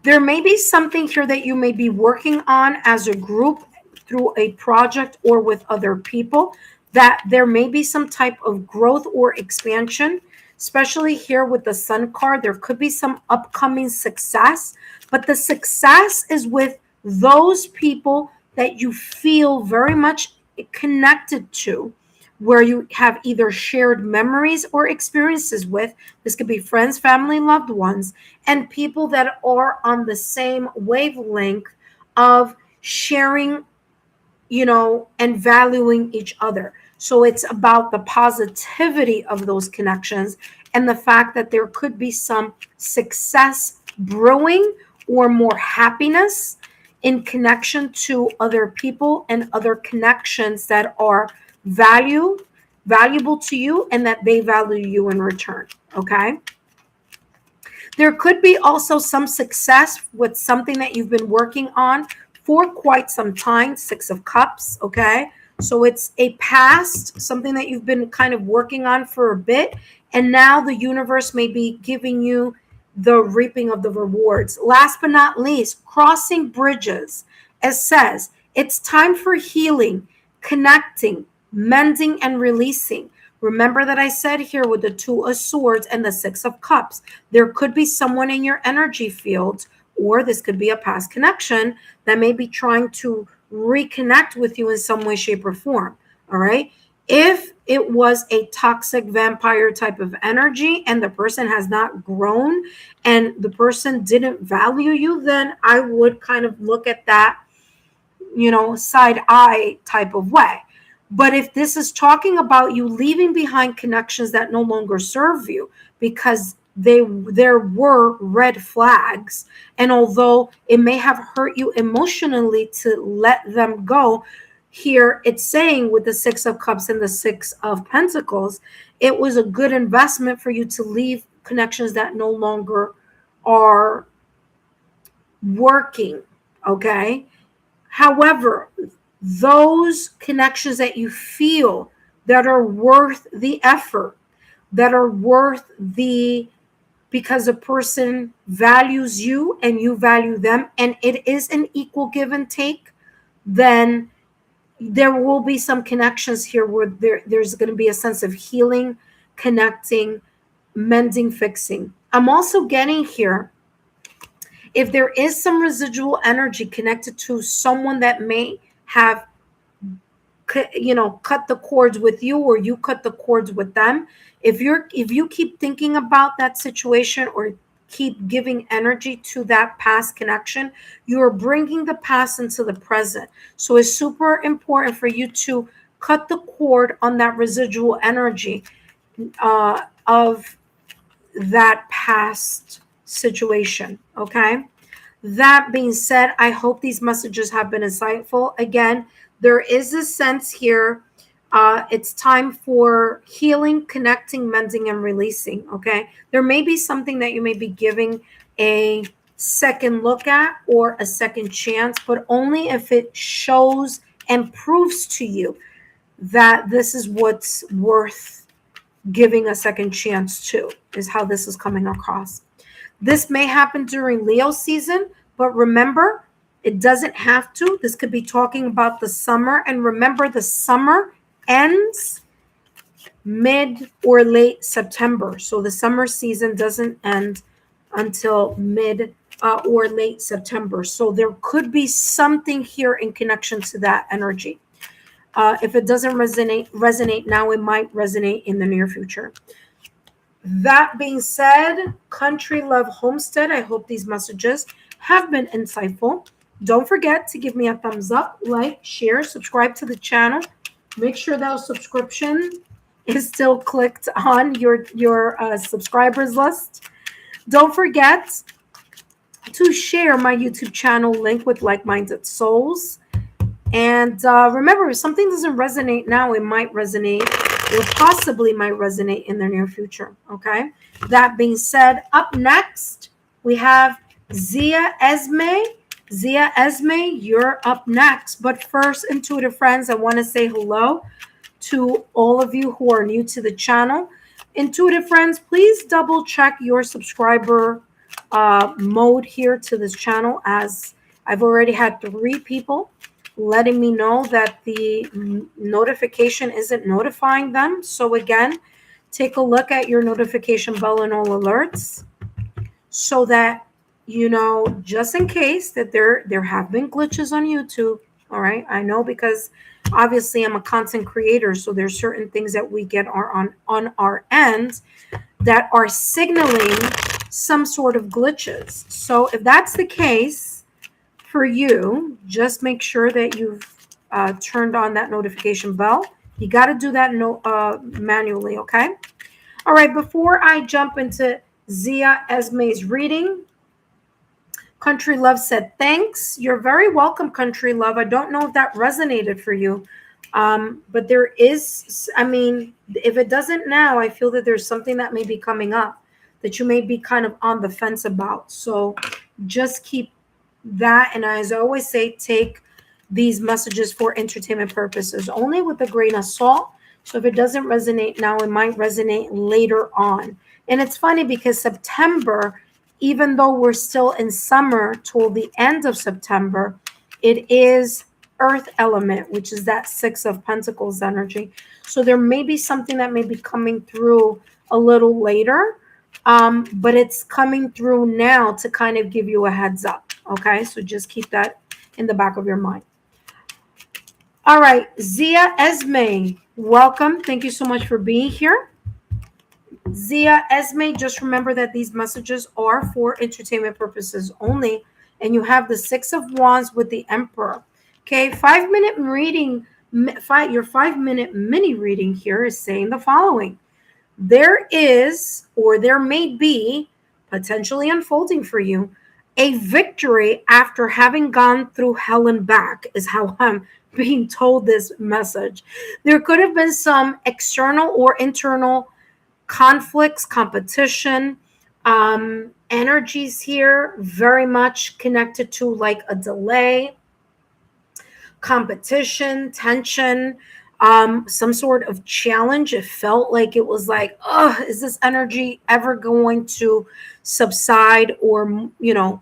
There may be something here that you may be working on as a group through a project or with other people, that there may be some type of growth or expansion. especially here with the Sun card. There could be some upcoming success, but the success is with those people that you feel very much connected to, where you have either shared memories or experiences with. This could be friends, family, loved ones, and people that are on the same wavelength of sharing, and valuing each other. So it's about the positivity of those connections and the fact that there could be some success brewing or more happiness in connection to other people and other connections that are valuable to you and that they value you in return. Okay. There could be also some success with something that you've been working on for quite some time. 6 of Cups. Okay. So it's a past, something that you've been kind of working on for a bit. And now the universe may be giving you the reaping of the rewards. Last but not least, crossing bridges. It says it's time for healing, connecting, mending, and releasing. Remember that I said here with the 2 of Swords and the 6 of Cups, there could be someone in your energy field, or this could be a past connection that may be trying to reconnect with you in some way, shape, or form. All right. If it was a toxic vampire type of energy and the person has not grown and the person didn't value you, then I would kind of look at that, side eye type of way. But if this is talking about you leaving behind connections that no longer serve you because there were red flags, and although it may have hurt you emotionally to let them go, here it's saying with the 6 of Cups and the 6 of Pentacles, it was a good investment for you to leave connections that no longer are working. Okay. However, those connections that you feel that are worth the effort, that are worth because a person values you and you value them, and it is an equal give and take, then there will be some connections here where there's going to be a sense of healing, connecting, mending, fixing. I'm also getting here, if there is some residual energy connected to someone that may have cut the cords with you, or you cut the cords with them, if you keep thinking about that situation or keep giving energy to that past connection, you are bringing the past into the present. So it's super important for you to cut the cord on that residual energy of that past situation. Okay. That being said, I hope these messages have been insightful. Again, there is a sense here. It's time for healing, connecting, mending, and releasing. Okay. There may be something that you may be giving a second look at or a second chance, but only if it shows and proves to you that this is what's worth giving a second chance to, is how this is coming across. This may happen during Leo season, but remember, it doesn't have to. This could be talking about the summer. And remember, the summer ends mid or late September. So the summer season doesn't end until mid or late September. So there could be something here in connection to that energy. If it doesn't resonate now, it might resonate in the near future. That being said, Country Love Homestead, I hope these messages have been insightful. Don't forget to give me a thumbs up, like, share, subscribe to the channel. Make sure that subscription is still clicked on your subscribers list. Don't forget to share my YouTube channel link with like-minded souls. And remember, if something doesn't resonate now, it might resonate, or possibly might resonate in the near future. Okay. That being said, up next, we have Zia Esme. Zia Esme, you're up next. But first, intuitive friends, I want to say hello to all of you who are new to the channel. Intuitive friends, please double check your subscriber mode here to this channel, as I've already had 3 people letting me know that the notification isn't notifying them. So again, take a look at your notification bell and all alerts so that you know, just in case that there have been glitches on YouTube. All right, I know, because obviously I'm a content creator, so there's certain things that we get are on our end that are signaling some sort of glitches. So if that's the case for you, just make sure that you've turned on that notification bell. You got to do that manually, okay? All right, before I jump into Zia Esme's reading, Country Love said, thanks. You're very welcome, Country Love. I don't know if that resonated for you. But there is, I mean, if it doesn't now, I feel that there's something that may be coming up that you may be kind of on the fence about. So just keep that. And as I always say, take these messages for entertainment purposes, only with a grain of salt. So if it doesn't resonate now, it might resonate later on. And it's funny because September, even though we're still in summer till the end of September, it is Earth element, which is that Six of Pentacles energy. So there may be something that may be coming through a little later, but it's coming through now to kind of give you a heads up. Okay, so just keep that in the back of your mind. All right, Zia Esme, welcome. Thank you so much for being here. Zia Esme, just remember that these messages are for entertainment purposes only, and you have the Six of Wands with the Emperor. Okay, 5-minute reading, your 5-minute mini reading here is saying the following. There is, or there may be, potentially unfolding for you, a victory after having gone through hell and back, is how I'm being told this message. There could have been some external or internal conflicts, competition, energies here, very much connected to like a delay, competition, tension, some sort of challenge. It felt like it was like, oh, is this energy ever going to subside or, you know,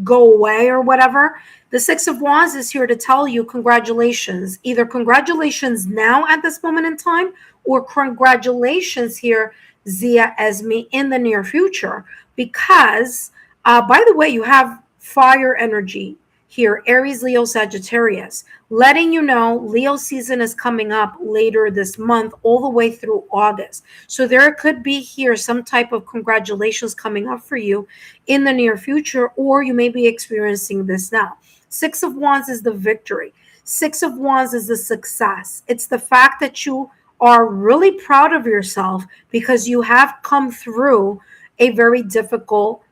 go away or whatever? The Six of Wands is here to tell you congratulations. Either congratulations now at this moment in time, or congratulations here, Zia Esme, in the near future. Because, by the way, you have fire energy here, Aries, Leo, Sagittarius, letting you know Leo season is coming up later this month, all the way through August. So there could be here some type of congratulations coming up for you in the near future, or you may be experiencing this now. Six of Wands is the victory. Six of Wands is the success. It's the fact that you are really proud of yourself because you have come through a very difficult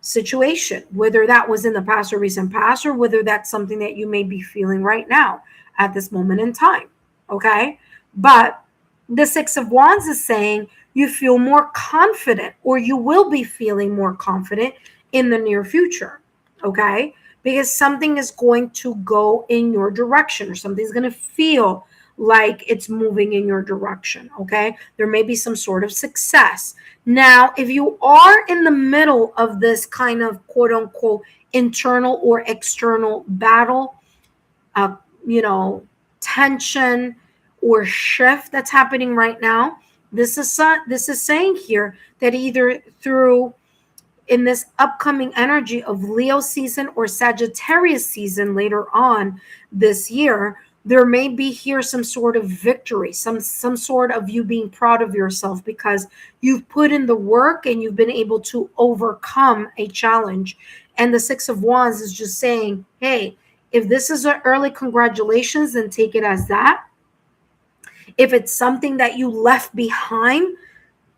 situation, whether that was in the past or recent past, or whether that's something that you may be feeling right now at this moment in time. Okay. But the Six of Wands is saying you feel more confident, or you will be feeling more confident in the near future. Okay. Because something is going to go in your direction, or something's going to feel like it's moving in your direction. Okay. There may be some sort of success. Now, if you are in the middle of this kind of quote unquote internal or external battle, tension or shift that's happening right now, this is saying here that either through in this upcoming energy of Leo season or Sagittarius season later on this year, there may be here some sort of victory, some sort of you being proud of yourself because you've put in the work and you've been able to overcome a challenge. And the Six of Wands is just saying, hey, if this is an early congratulations, then take it as that. If it's something that you left behind,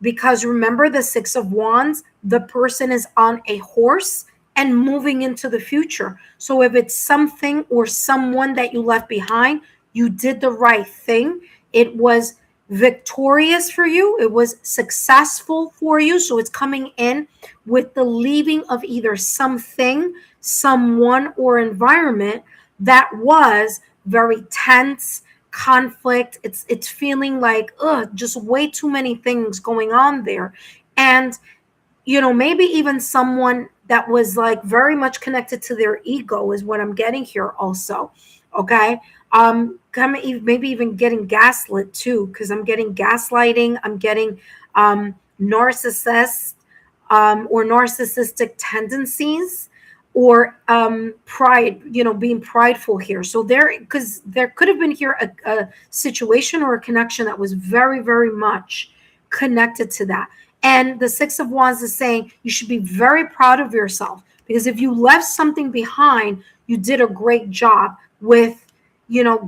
because remember the Six of Wands, the person is on a horse and moving into the future. So if it's something or someone that you left behind, you did the right thing. It was victorious for you. It was successful for you. So it's coming in with the leaving of either something, someone, or environment that was very tense, conflict. It's feeling like, just way too many things going on there. And, maybe even someone that was like very much connected to their ego is what I'm getting here also. Okay. Maybe even getting gaslit too, because I'm getting gaslighting. I'm getting narcissist or narcissistic tendencies, or pride, being prideful here. So because there could have been here a situation or a connection that was very, very much connected to that. And the Six of Wands is saying you should be very proud of yourself, because if you left something behind, you did a great job with,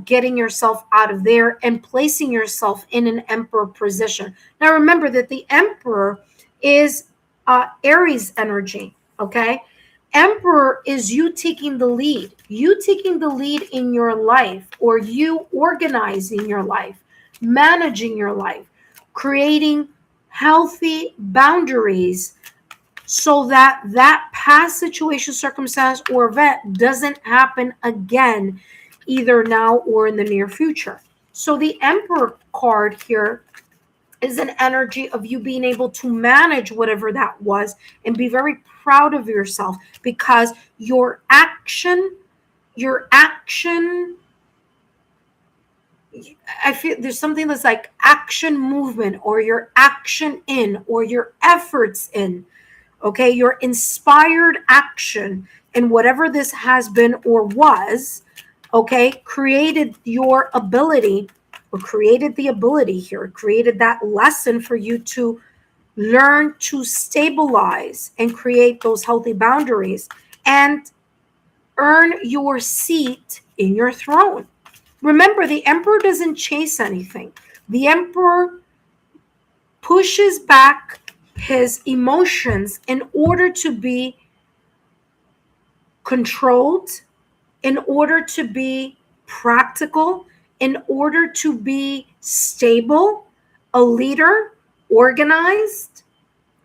getting yourself out of there and placing yourself in an emperor position. Now, remember that the emperor is Aries energy, okay? Emperor is you taking the lead, in your life, or you organizing your life, managing your life, creating healthy boundaries so that that past situation, circumstance, or event doesn't happen again, either now or in the near future. So the Emperor card here is an energy of you being able to manage whatever that was and be very proud of yourself, because your action, I feel there's something that's like action movement, or your action in, or your efforts in. Okay, your inspired action in whatever this has been or was, okay, created your ability, or created the ability here, created that lesson for you to learn to stabilize and create those healthy boundaries and earn your seat in your throne. Remember, the emperor doesn't chase anything. The emperor pushes back his emotions in order to be controlled, in order to be practical, in order to be stable, a leader, organized,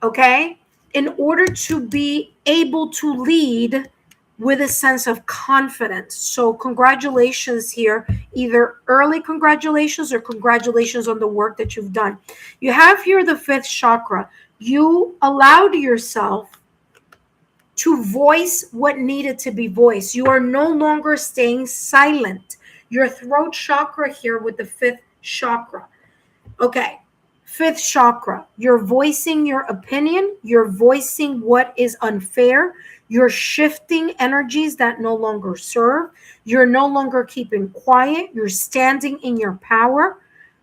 okay, in order to be able to lead with a sense of confidence. So congratulations here, either early congratulations or congratulations on the work that you've done. You have here the fifth chakra. You allowed yourself to voice what needed to be voiced. You are no longer staying silent. Your throat chakra here with the fifth chakra. Okay, fifth chakra. You're voicing your opinion. You're voicing what is unfair. You're shifting energies that no longer serve. You're no longer keeping quiet. You're standing in your power.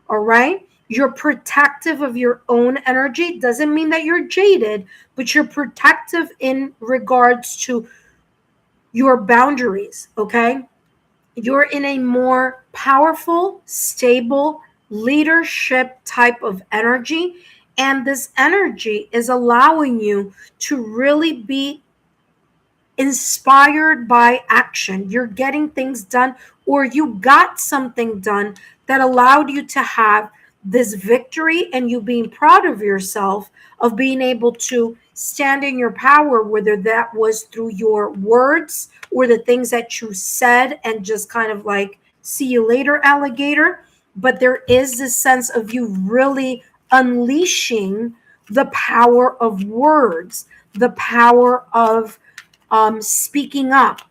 All right. You're protective of your own energy. Doesn't mean that you're jaded, but you're protective in regards to your boundaries. Okay. You're in a more powerful, stable leadership type of energy. And this energy is allowing you to really be inspired by action. You're getting things done, or you got something done that allowed you to have this victory, and you being proud of yourself, of being able to stand in your power, whether that was through your words or the things that you said and just kind of like, see you later, alligator. But there is this sense of you really unleashing the power of words, the power of speaking up,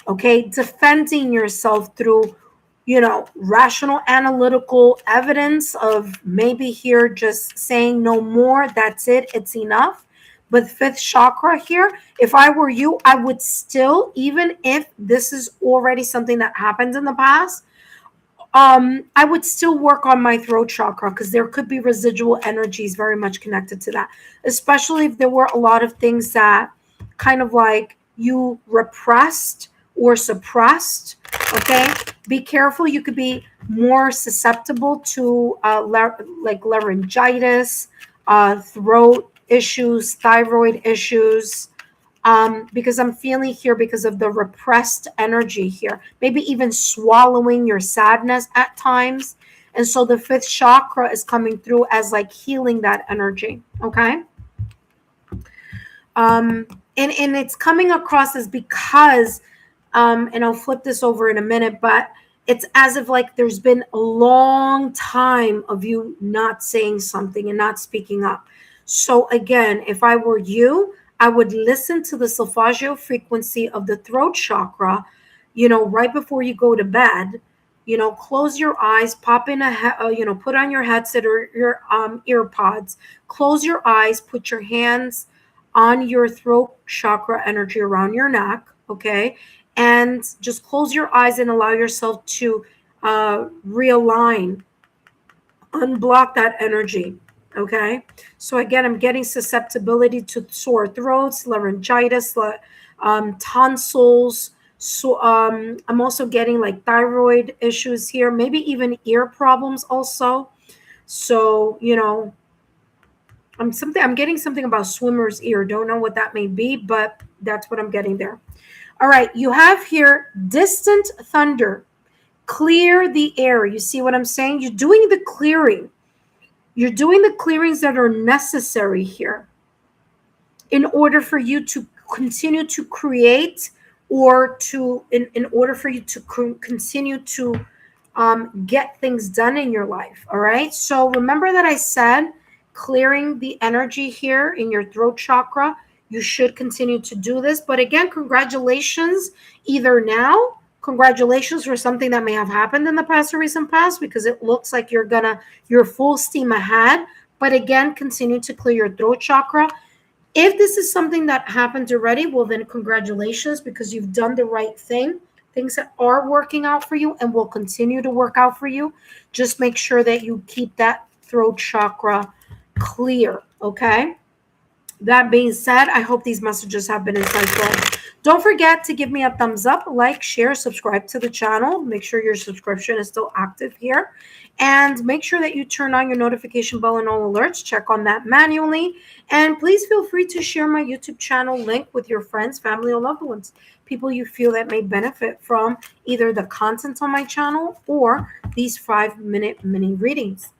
okay, defending yourself through, rational analytical evidence of maybe here just saying no more, that's it, it's enough. But fifth chakra here, if I were you, I would still, even if this is already something that happened in the past, I would still work on my throat chakra, because there could be residual energies very much connected to that, especially if there were a lot of things that kind of like you repressed or suppressed. Okay, be careful. You could be more susceptible to like laryngitis, throat issues, thyroid issues, because I'm feeling here, because of the repressed energy here, maybe even swallowing your sadness at times. And so the fifth chakra is coming through as like healing that energy. Okay. And it's coming across as because, and I'll flip this over in a minute, but it's as if like there's been a long time of you not saying something and not speaking up. So again, if I were you, I would listen to the solfeggio frequency of the throat chakra, right before you go to bed, close your eyes, pop in put on your headset or your ear pods, close your eyes, put your hands on your throat chakra energy around your neck, okay? And just close your eyes and allow yourself to realign, unblock that energy. Okay. So again, I'm getting susceptibility to sore throats, laryngitis, tonsils. So I'm also getting like thyroid issues here, maybe even ear problems also. So, I'm getting something about swimmer's ear. Don't know what that may be, but that's what I'm getting there. All right, you have here distant thunder. Clear the air. You see what I'm saying? You're doing the clearing. You're doing the clearings that are necessary here in order for you to continue to create, or in order for you to continue to get things done in your life. All right. So remember that I said clearing the energy here in your throat chakra. You should continue to do this. But again, congratulations either now. Congratulations for something that may have happened in the past or recent past, because it looks like you're full steam ahead. But again, continue to clear your throat chakra. If this is something that happened already, well, then congratulations, because you've done the right thing. Things that are working out for you and will continue to work out for you. Just make sure that you keep that throat chakra clear, okay? That being said, I hope these messages have been insightful. Don't forget to give me a thumbs up, like, share, subscribe to the channel. Make sure your subscription is still active here. And make sure that you turn on your notification bell and all alerts. Check on that manually. And please feel free to share my YouTube channel link with your friends, family, or loved ones. People you feel that may benefit from either the content on my channel or these 5-minute mini readings.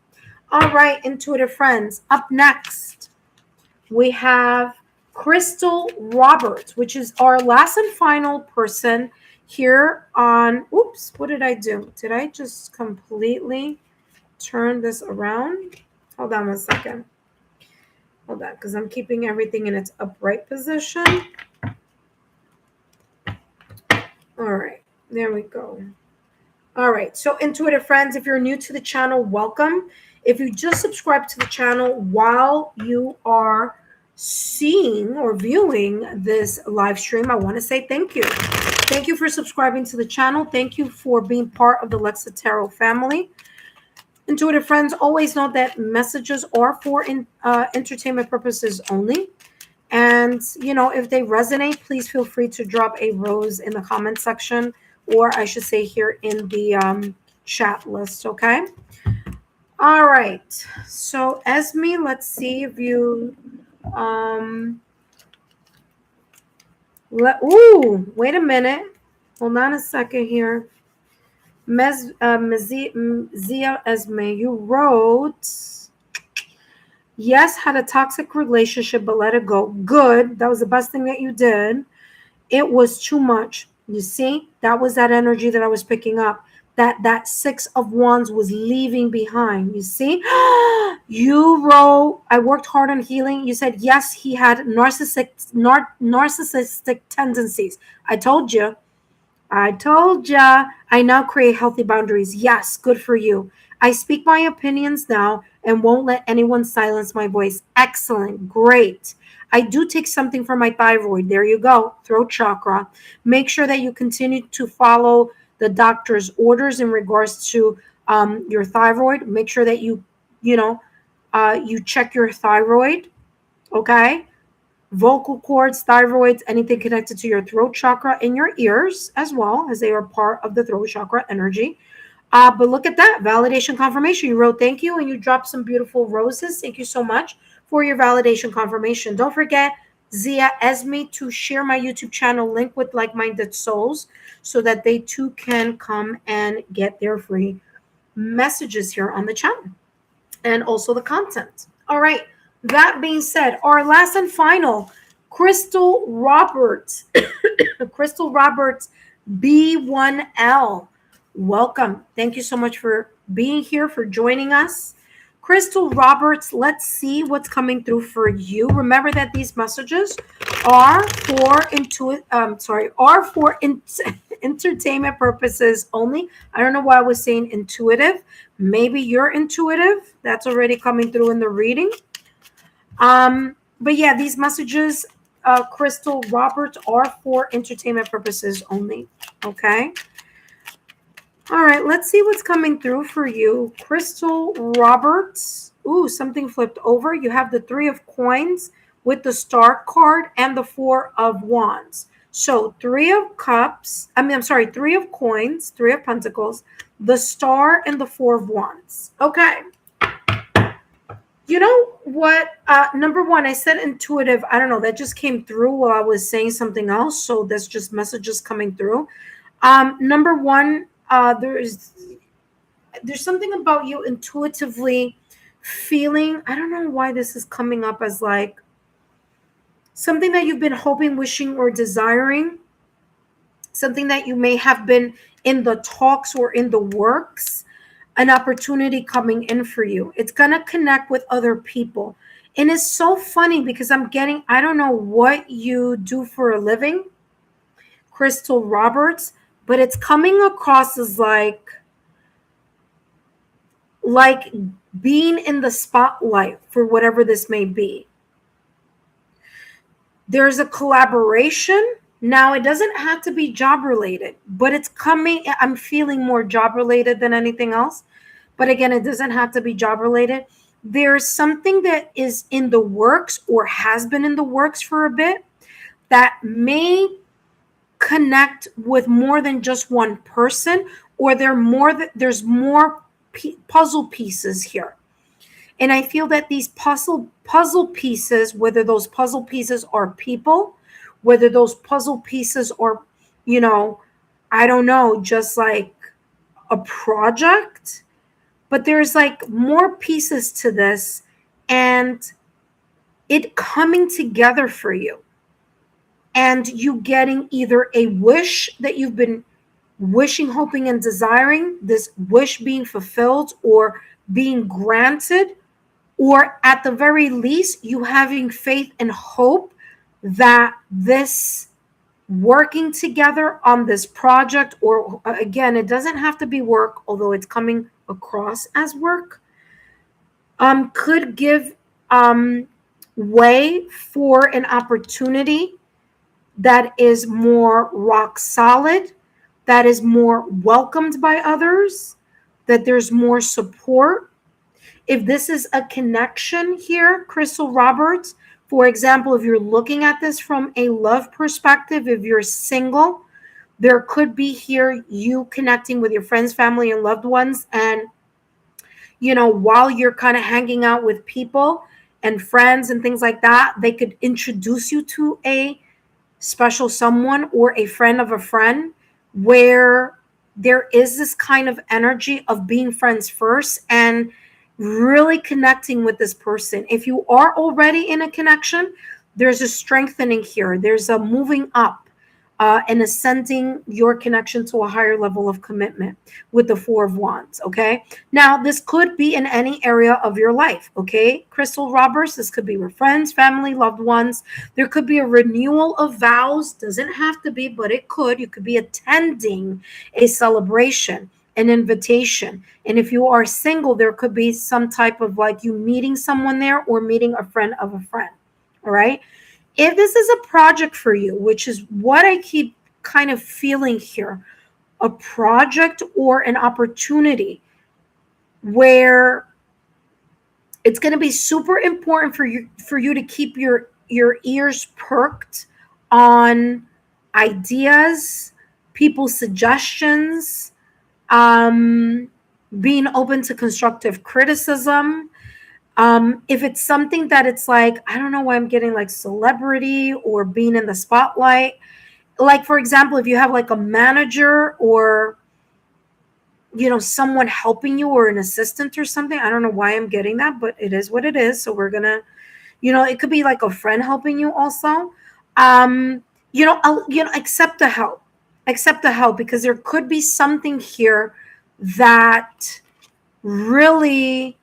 All right, intuitive friends. Up next, we have Crystal Roberts, which is our last and final person here on, oops, what did I do? Did I just completely turn this around? Hold on 1 second. Hold on, because I'm keeping everything in its upright position. All right, there we go. All right, so intuitive friends, if you're new to the channel, welcome. If you just subscribe to the channel while you are seeing or viewing this live stream, I want to say thank you. Thank you for subscribing to the channel. Thank you for being part of the Lexa Tarot family. Intuitive friends, always know that messages are for entertainment purposes only. And, if they resonate, please feel free to drop a rose in the comment section, or I should say here in the chat list, okay? All right. So, Esme, let's see if you... wait a minute. Hold on a second here. Zia Esme, you wrote, yes, had a toxic relationship, but let it go. Good. That was the best thing that you did. It was too much. You see, that was that energy that I was picking up. That 6 of Wands was leaving behind. You see, you wrote, I worked hard on healing. You said, yes, he had narcissistic tendencies. I told you. I now create healthy boundaries. Yes, good for you. I speak my opinions now and won't let anyone silence my voice. Excellent. Great. I do take something for my thyroid. There you go. Throat chakra. Make sure that you continue to follow the doctor's orders in regards to your thyroid. Make sure that you check your thyroid. Okay. Vocal cords, thyroids, anything connected to your throat chakra, and your ears as well, as they are part of the throat chakra energy. But look at that validation confirmation. You wrote thank you and you dropped some beautiful roses. Thank you so much for your validation confirmation. Don't forget, Zia Esme, to share my YouTube channel link with like-minded souls so that they too can come and get their free messages here on the channel and also the content. All right. That being said, our last and final, Crystal Roberts. Crystal Roberts, B1L. Welcome. Thank you so much for being here, for joining us. Crystal Roberts, let's see what's coming through for you. Remember that these messages are for entertainment purposes only. I don't know why I was saying intuitive. Maybe you're intuitive. That's already coming through in the reading. But yeah, these messages, Crystal Roberts, are for entertainment purposes only. Okay. All right, let's see what's coming through for you. Crystal Roberts. Ooh, something flipped over. You have the Three of Coins with the Star card and the Four of Wands. So Three of Cups, Three of Coins, Three of Pentacles, the Star, and the Four of Wands. Okay. You know what? Number one, I said intuitive. I don't know. That just came through while I was saying something else. So that's just messages coming through. Number one, there's something about you intuitively feeling. I don't know why this is coming up as like something that you've been hoping, wishing, or desiring. Something that you may have been in the talks or in the works. An opportunity coming in for you. It's going to connect with other people. And it's so funny because I don't know what you do for a living, Crystal Roberts, but it's coming across as like being in the spotlight for whatever this may be. There's a collaboration. Now, it doesn't have to be job related, but it's coming. I'm feeling more job related than anything else. But again, it doesn't have to be job related. There's something that is in the works or has been in the works for a bit that may connect with more than just one person, or there's more puzzle pieces here. And I feel that these puzzle pieces, whether those puzzle pieces are people, whether those puzzle pieces are, I don't know, just like a project, but there's like more pieces to this and it coming together for you. And you getting either a wish that you've been wishing, hoping, and desiring, this wish being fulfilled or being granted, or at the very least, you having faith and hope that this working together on this project, or again, it doesn't have to be work, although it's coming across as work, could give way for an opportunity that is more rock solid, that is more welcomed by others, that there's more support. If this is a connection here, Crystal Roberts, for example, if you're looking at this from a love perspective, if you're single, there could be here you connecting with your friends, family, and loved ones. And, while you're kind of hanging out with people and friends and things like that, they could introduce you to a special someone or a friend of a friend, where there is this kind of energy of being friends first and really connecting with this person. If you are already in a connection, there's a strengthening here. There's a moving up and ascending your connection to a higher level of commitment with the Four of Wands. Okay. Now, this could be in any area of your life. Okay. Crystal Roberts, this could be with friends, family, loved ones. There could be a renewal of vows. Doesn't have to be, but it could. You could be attending a celebration, an invitation. And if you are single, there could be some type of like you meeting someone there or meeting a friend of a friend. All right. If this is a project for you, which is what I keep kind of feeling here, a project or an opportunity where it's going to be super important for you to keep your ears perked on ideas, people's suggestions, being open to constructive criticism. If it's something that it's like, I don't know why I'm getting like celebrity or being in the spotlight. Like, for example, if you have like a manager or, someone helping you or an assistant or something. I don't know why I'm getting that, but it is what it is. So we're going to, it could be like a friend helping you also. Accept the help. Accept the help, because there could be something here that really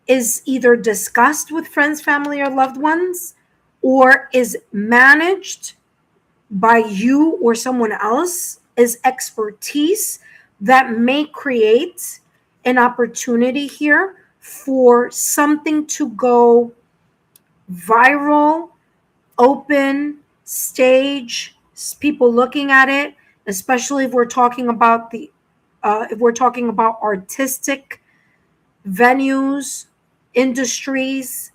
is either discussed with friends, family, or loved ones, or is managed by you or someone else is expertise that may create an opportunity here for something to go viral, open, stage, people looking at it, especially if we're talking about artistic venues, industries,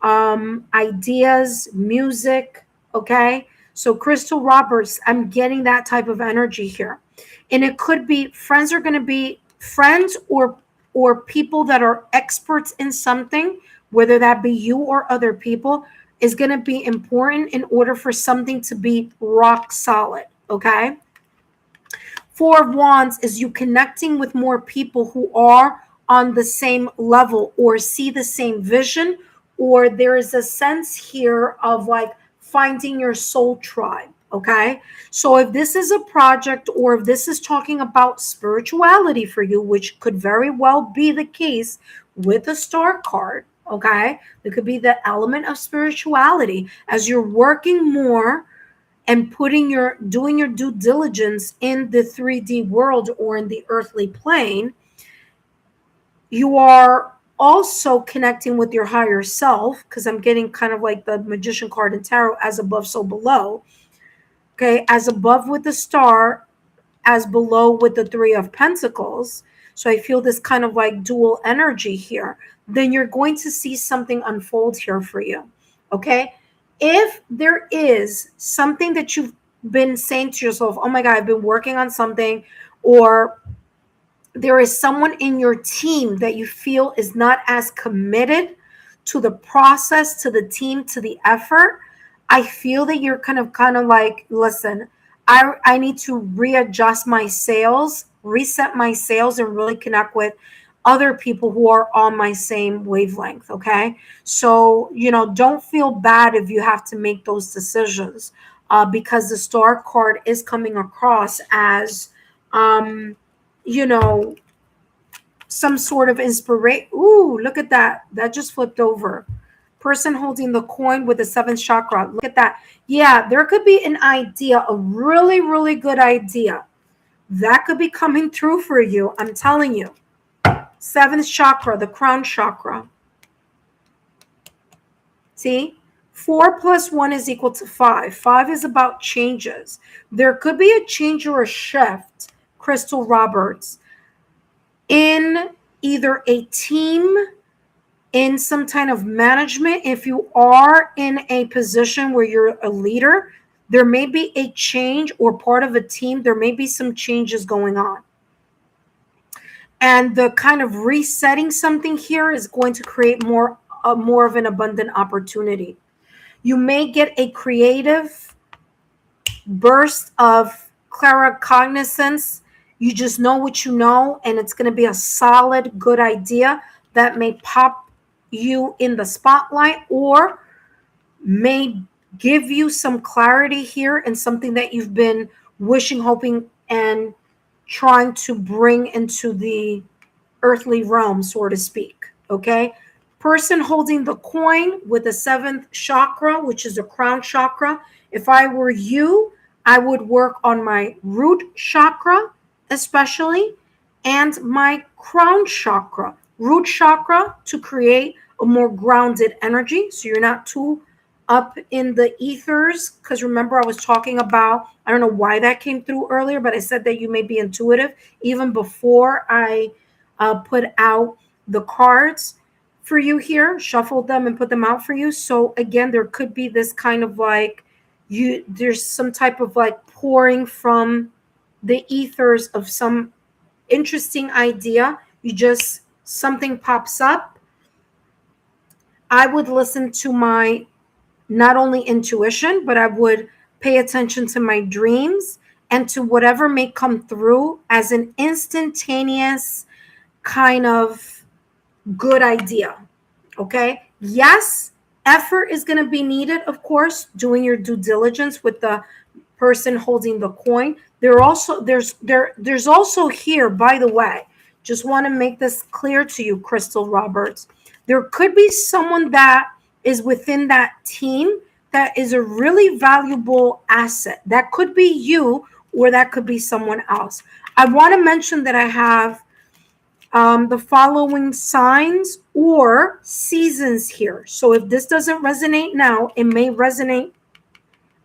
ideas, music. Okay. So, Crystal Roberts, I'm getting that type of energy here. And it could be friends are going to be friends or people that are experts in something, whether that be you or other people, is going to be important in order for something to be rock solid. Okay. Four of Wands is you connecting with more people who are on the same level or see the same vision, or there is a sense here of like finding your soul tribe. Okay. So if this is a project or if this is talking about spirituality for you, which could very well be the case with the star card, okay, it could be the element of spirituality as you're working more and doing your due diligence in the 3D world or in the earthly plane. You are also connecting with your higher self, because I'm getting kind of like the Magician card in tarot, as above so below. Okay, as above with the star, as below with the Three of Pentacles. So I feel this kind of like dual energy here. Then you're going to see something unfold here for you. Okay, if there is something that you've been saying to yourself, oh my God, I've been working on something, or there is someone in your team that you feel is not as committed to the process, to the team, to the effort, I feel that you're kind of like, listen, I need to readjust my sails, reset my sails, and really connect with other people who are on my same wavelength. Okay. So, don't feel bad if you have to make those decisions, because the star card is coming across as, um, you know, some sort of inspiration. Ooh, look at that. That just flipped over. Person holding the coin with the seventh chakra. Look at that. Yeah, there could be an idea, a really, really good idea that could be coming through for you. I'm telling you. Seventh chakra, the crown chakra. See? 4 plus 1 is equal to 5. 5 is about changes. There could be a change or a shift, Crystal Roberts, in either a team, in some kind of management. If you are in a position where you're a leader, there may be a change, or part of a team, there may be some changes going on. And the kind of resetting something here is going to create more of an abundant opportunity. You may get a creative burst of claircognizance. You just know what you know, and it's going to be a solid, good idea that may pop you in the spotlight, or may give you some clarity here and something that you've been wishing, hoping, and trying to bring into the earthly realm, so to speak. Okay. Person holding the coin with the seventh chakra, which is a crown chakra. If I were you, I would work on my root chakra, especially, and my crown chakra. Root chakra to create a more grounded energy, so you're not too up in the ethers. Because remember, I was talking about, I don't know why that came through earlier, but I said that you may be intuitive even before I put out the cards for you here, shuffled them and put them out for you. So again, there could be this kind of like, there's some type of like pouring from the ethers of some interesting idea. Something pops up. I would listen to my not only intuition, but I would pay attention to my dreams and to whatever may come through as an instantaneous kind of good idea. Okay. Yes, effort is going to be needed, of course, doing your due diligence with the person holding the coin. There's also here, by the way, just want to make this clear to you, Crystal Roberts. There could be someone that is within that team that is a really valuable asset. That could be you, or that could be someone else. I want to mention that I have the following signs or seasons here. So if this doesn't resonate now, it may resonate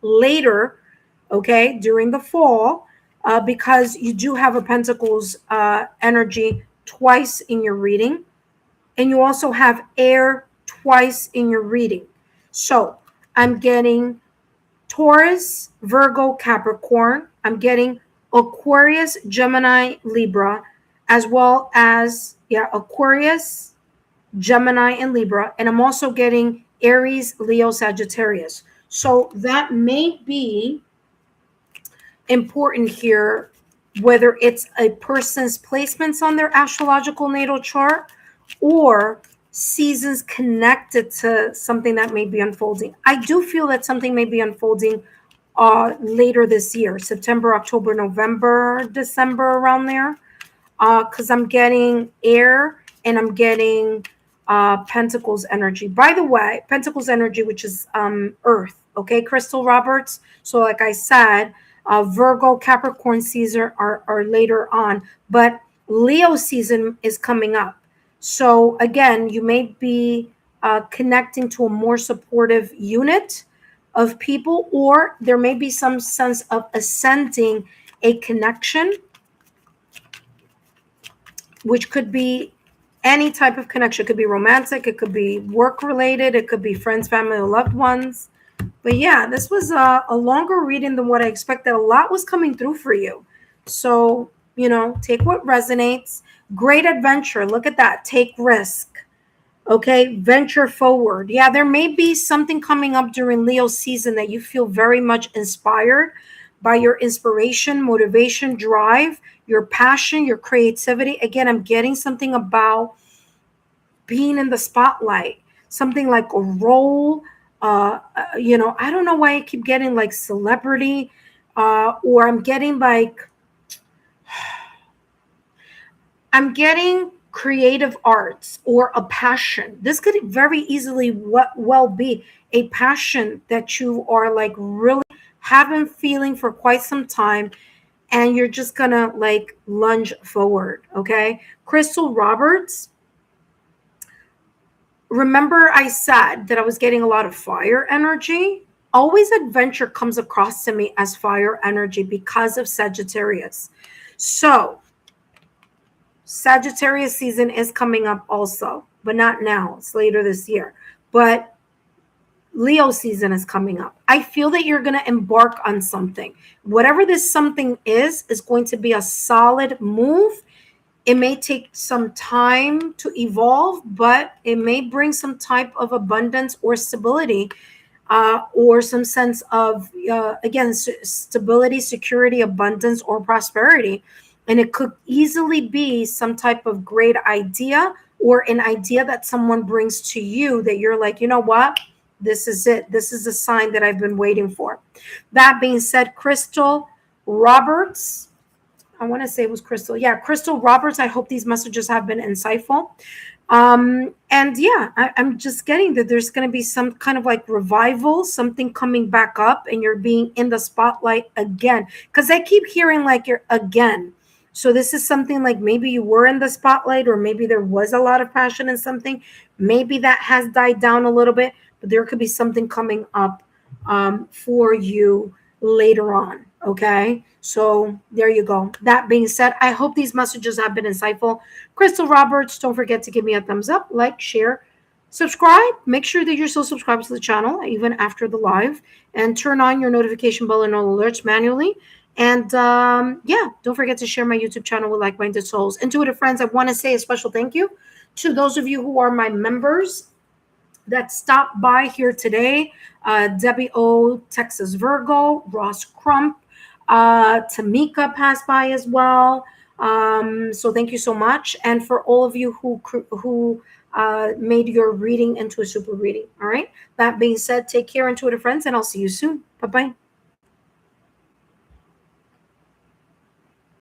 later, okay, during the fall, because you do have a Pentacles energy twice in your reading, and you also have air twice in your reading. So I'm getting Taurus, Virgo, Capricorn. I'm getting Aquarius, Gemini, Libra, as well as, Aquarius, Gemini, and Libra. And I'm also getting Aries, Leo, Sagittarius. So that may be important here, whether it's a person's placements on their astrological natal chart or seasons connected to something that may be unfolding. I do feel that something may be unfolding later this year, September, October, November, December, around there, because I'm getting air and I'm getting Pentacles energy. By the way, Pentacles energy, which is earth, okay, Crystal Roberts. So like I said, Virgo, Capricorn season are later on, but Leo season is coming up. So again, you may be connecting to a more supportive unit of people, or there may be some sense of ascending a connection, which could be any type of connection. It could be romantic, it could be work related, it could be friends, family, or loved ones. But yeah, this was a longer reading than what I expected. A lot was coming through for you. So, take what resonates. Great adventure. Look at that. Take risk. Okay. Venture forward. Yeah, there may be something coming up during Leo season that you feel very much inspired by your inspiration, motivation, drive, your passion, your creativity. Again, I'm getting something about being in the spotlight, something like a role. I don't know why I keep getting like celebrity, or I'm getting creative arts or a passion. This could very easily well be a passion that you are like really have been feeling for quite some time, and you're just gonna like lunge forward. Okay, Crystal Roberts. Remember I said that I was getting a lot of fire energy? Always adventure comes across to me as fire energy because of Sagittarius. So Sagittarius season is coming up also, but not now. It's later this year. But Leo season is coming up. I feel that you're going to embark on something. Whatever this something is going to be a solid move. It may take some time to evolve, but it may bring some type of abundance or stability, or some sense of, again, stability, security, abundance, or prosperity. And it could easily be some type of great idea or an idea that someone brings to you that you're like, you know what? This is it. This is a sign that I've been waiting for. That being said, Crystal Roberts, I want to say it was Crystal. Yeah, Crystal Roberts. I hope these messages have been insightful. And yeah, I'm just getting that there's going to be some kind of like revival, something coming back up, and you're being in the spotlight again. Because I keep hearing like you're again. So this is something like maybe you were in the spotlight, or maybe there was a lot of passion in something. Maybe that has died down a little bit, but there could be something coming up for you later on. Okay, so there you go. That being said, I hope these messages have been insightful. Crystal Roberts, don't forget to give me a thumbs up, like, share, subscribe. Make sure that you're still subscribed to the channel even after the live, and turn on your notification bell and all alerts manually. And yeah, don't forget to share my YouTube channel with like-minded souls. Intuitive friends, I want to say a special thank you to those of you who are my members that stopped by here today. Debbie O, Texas Virgo, Ross Crump, Tamika passed by as well. So thank you so much. And for all of you who made your reading into a super reading. All right. That being said, take care, intuitive friends, and I'll see you soon. Bye-bye.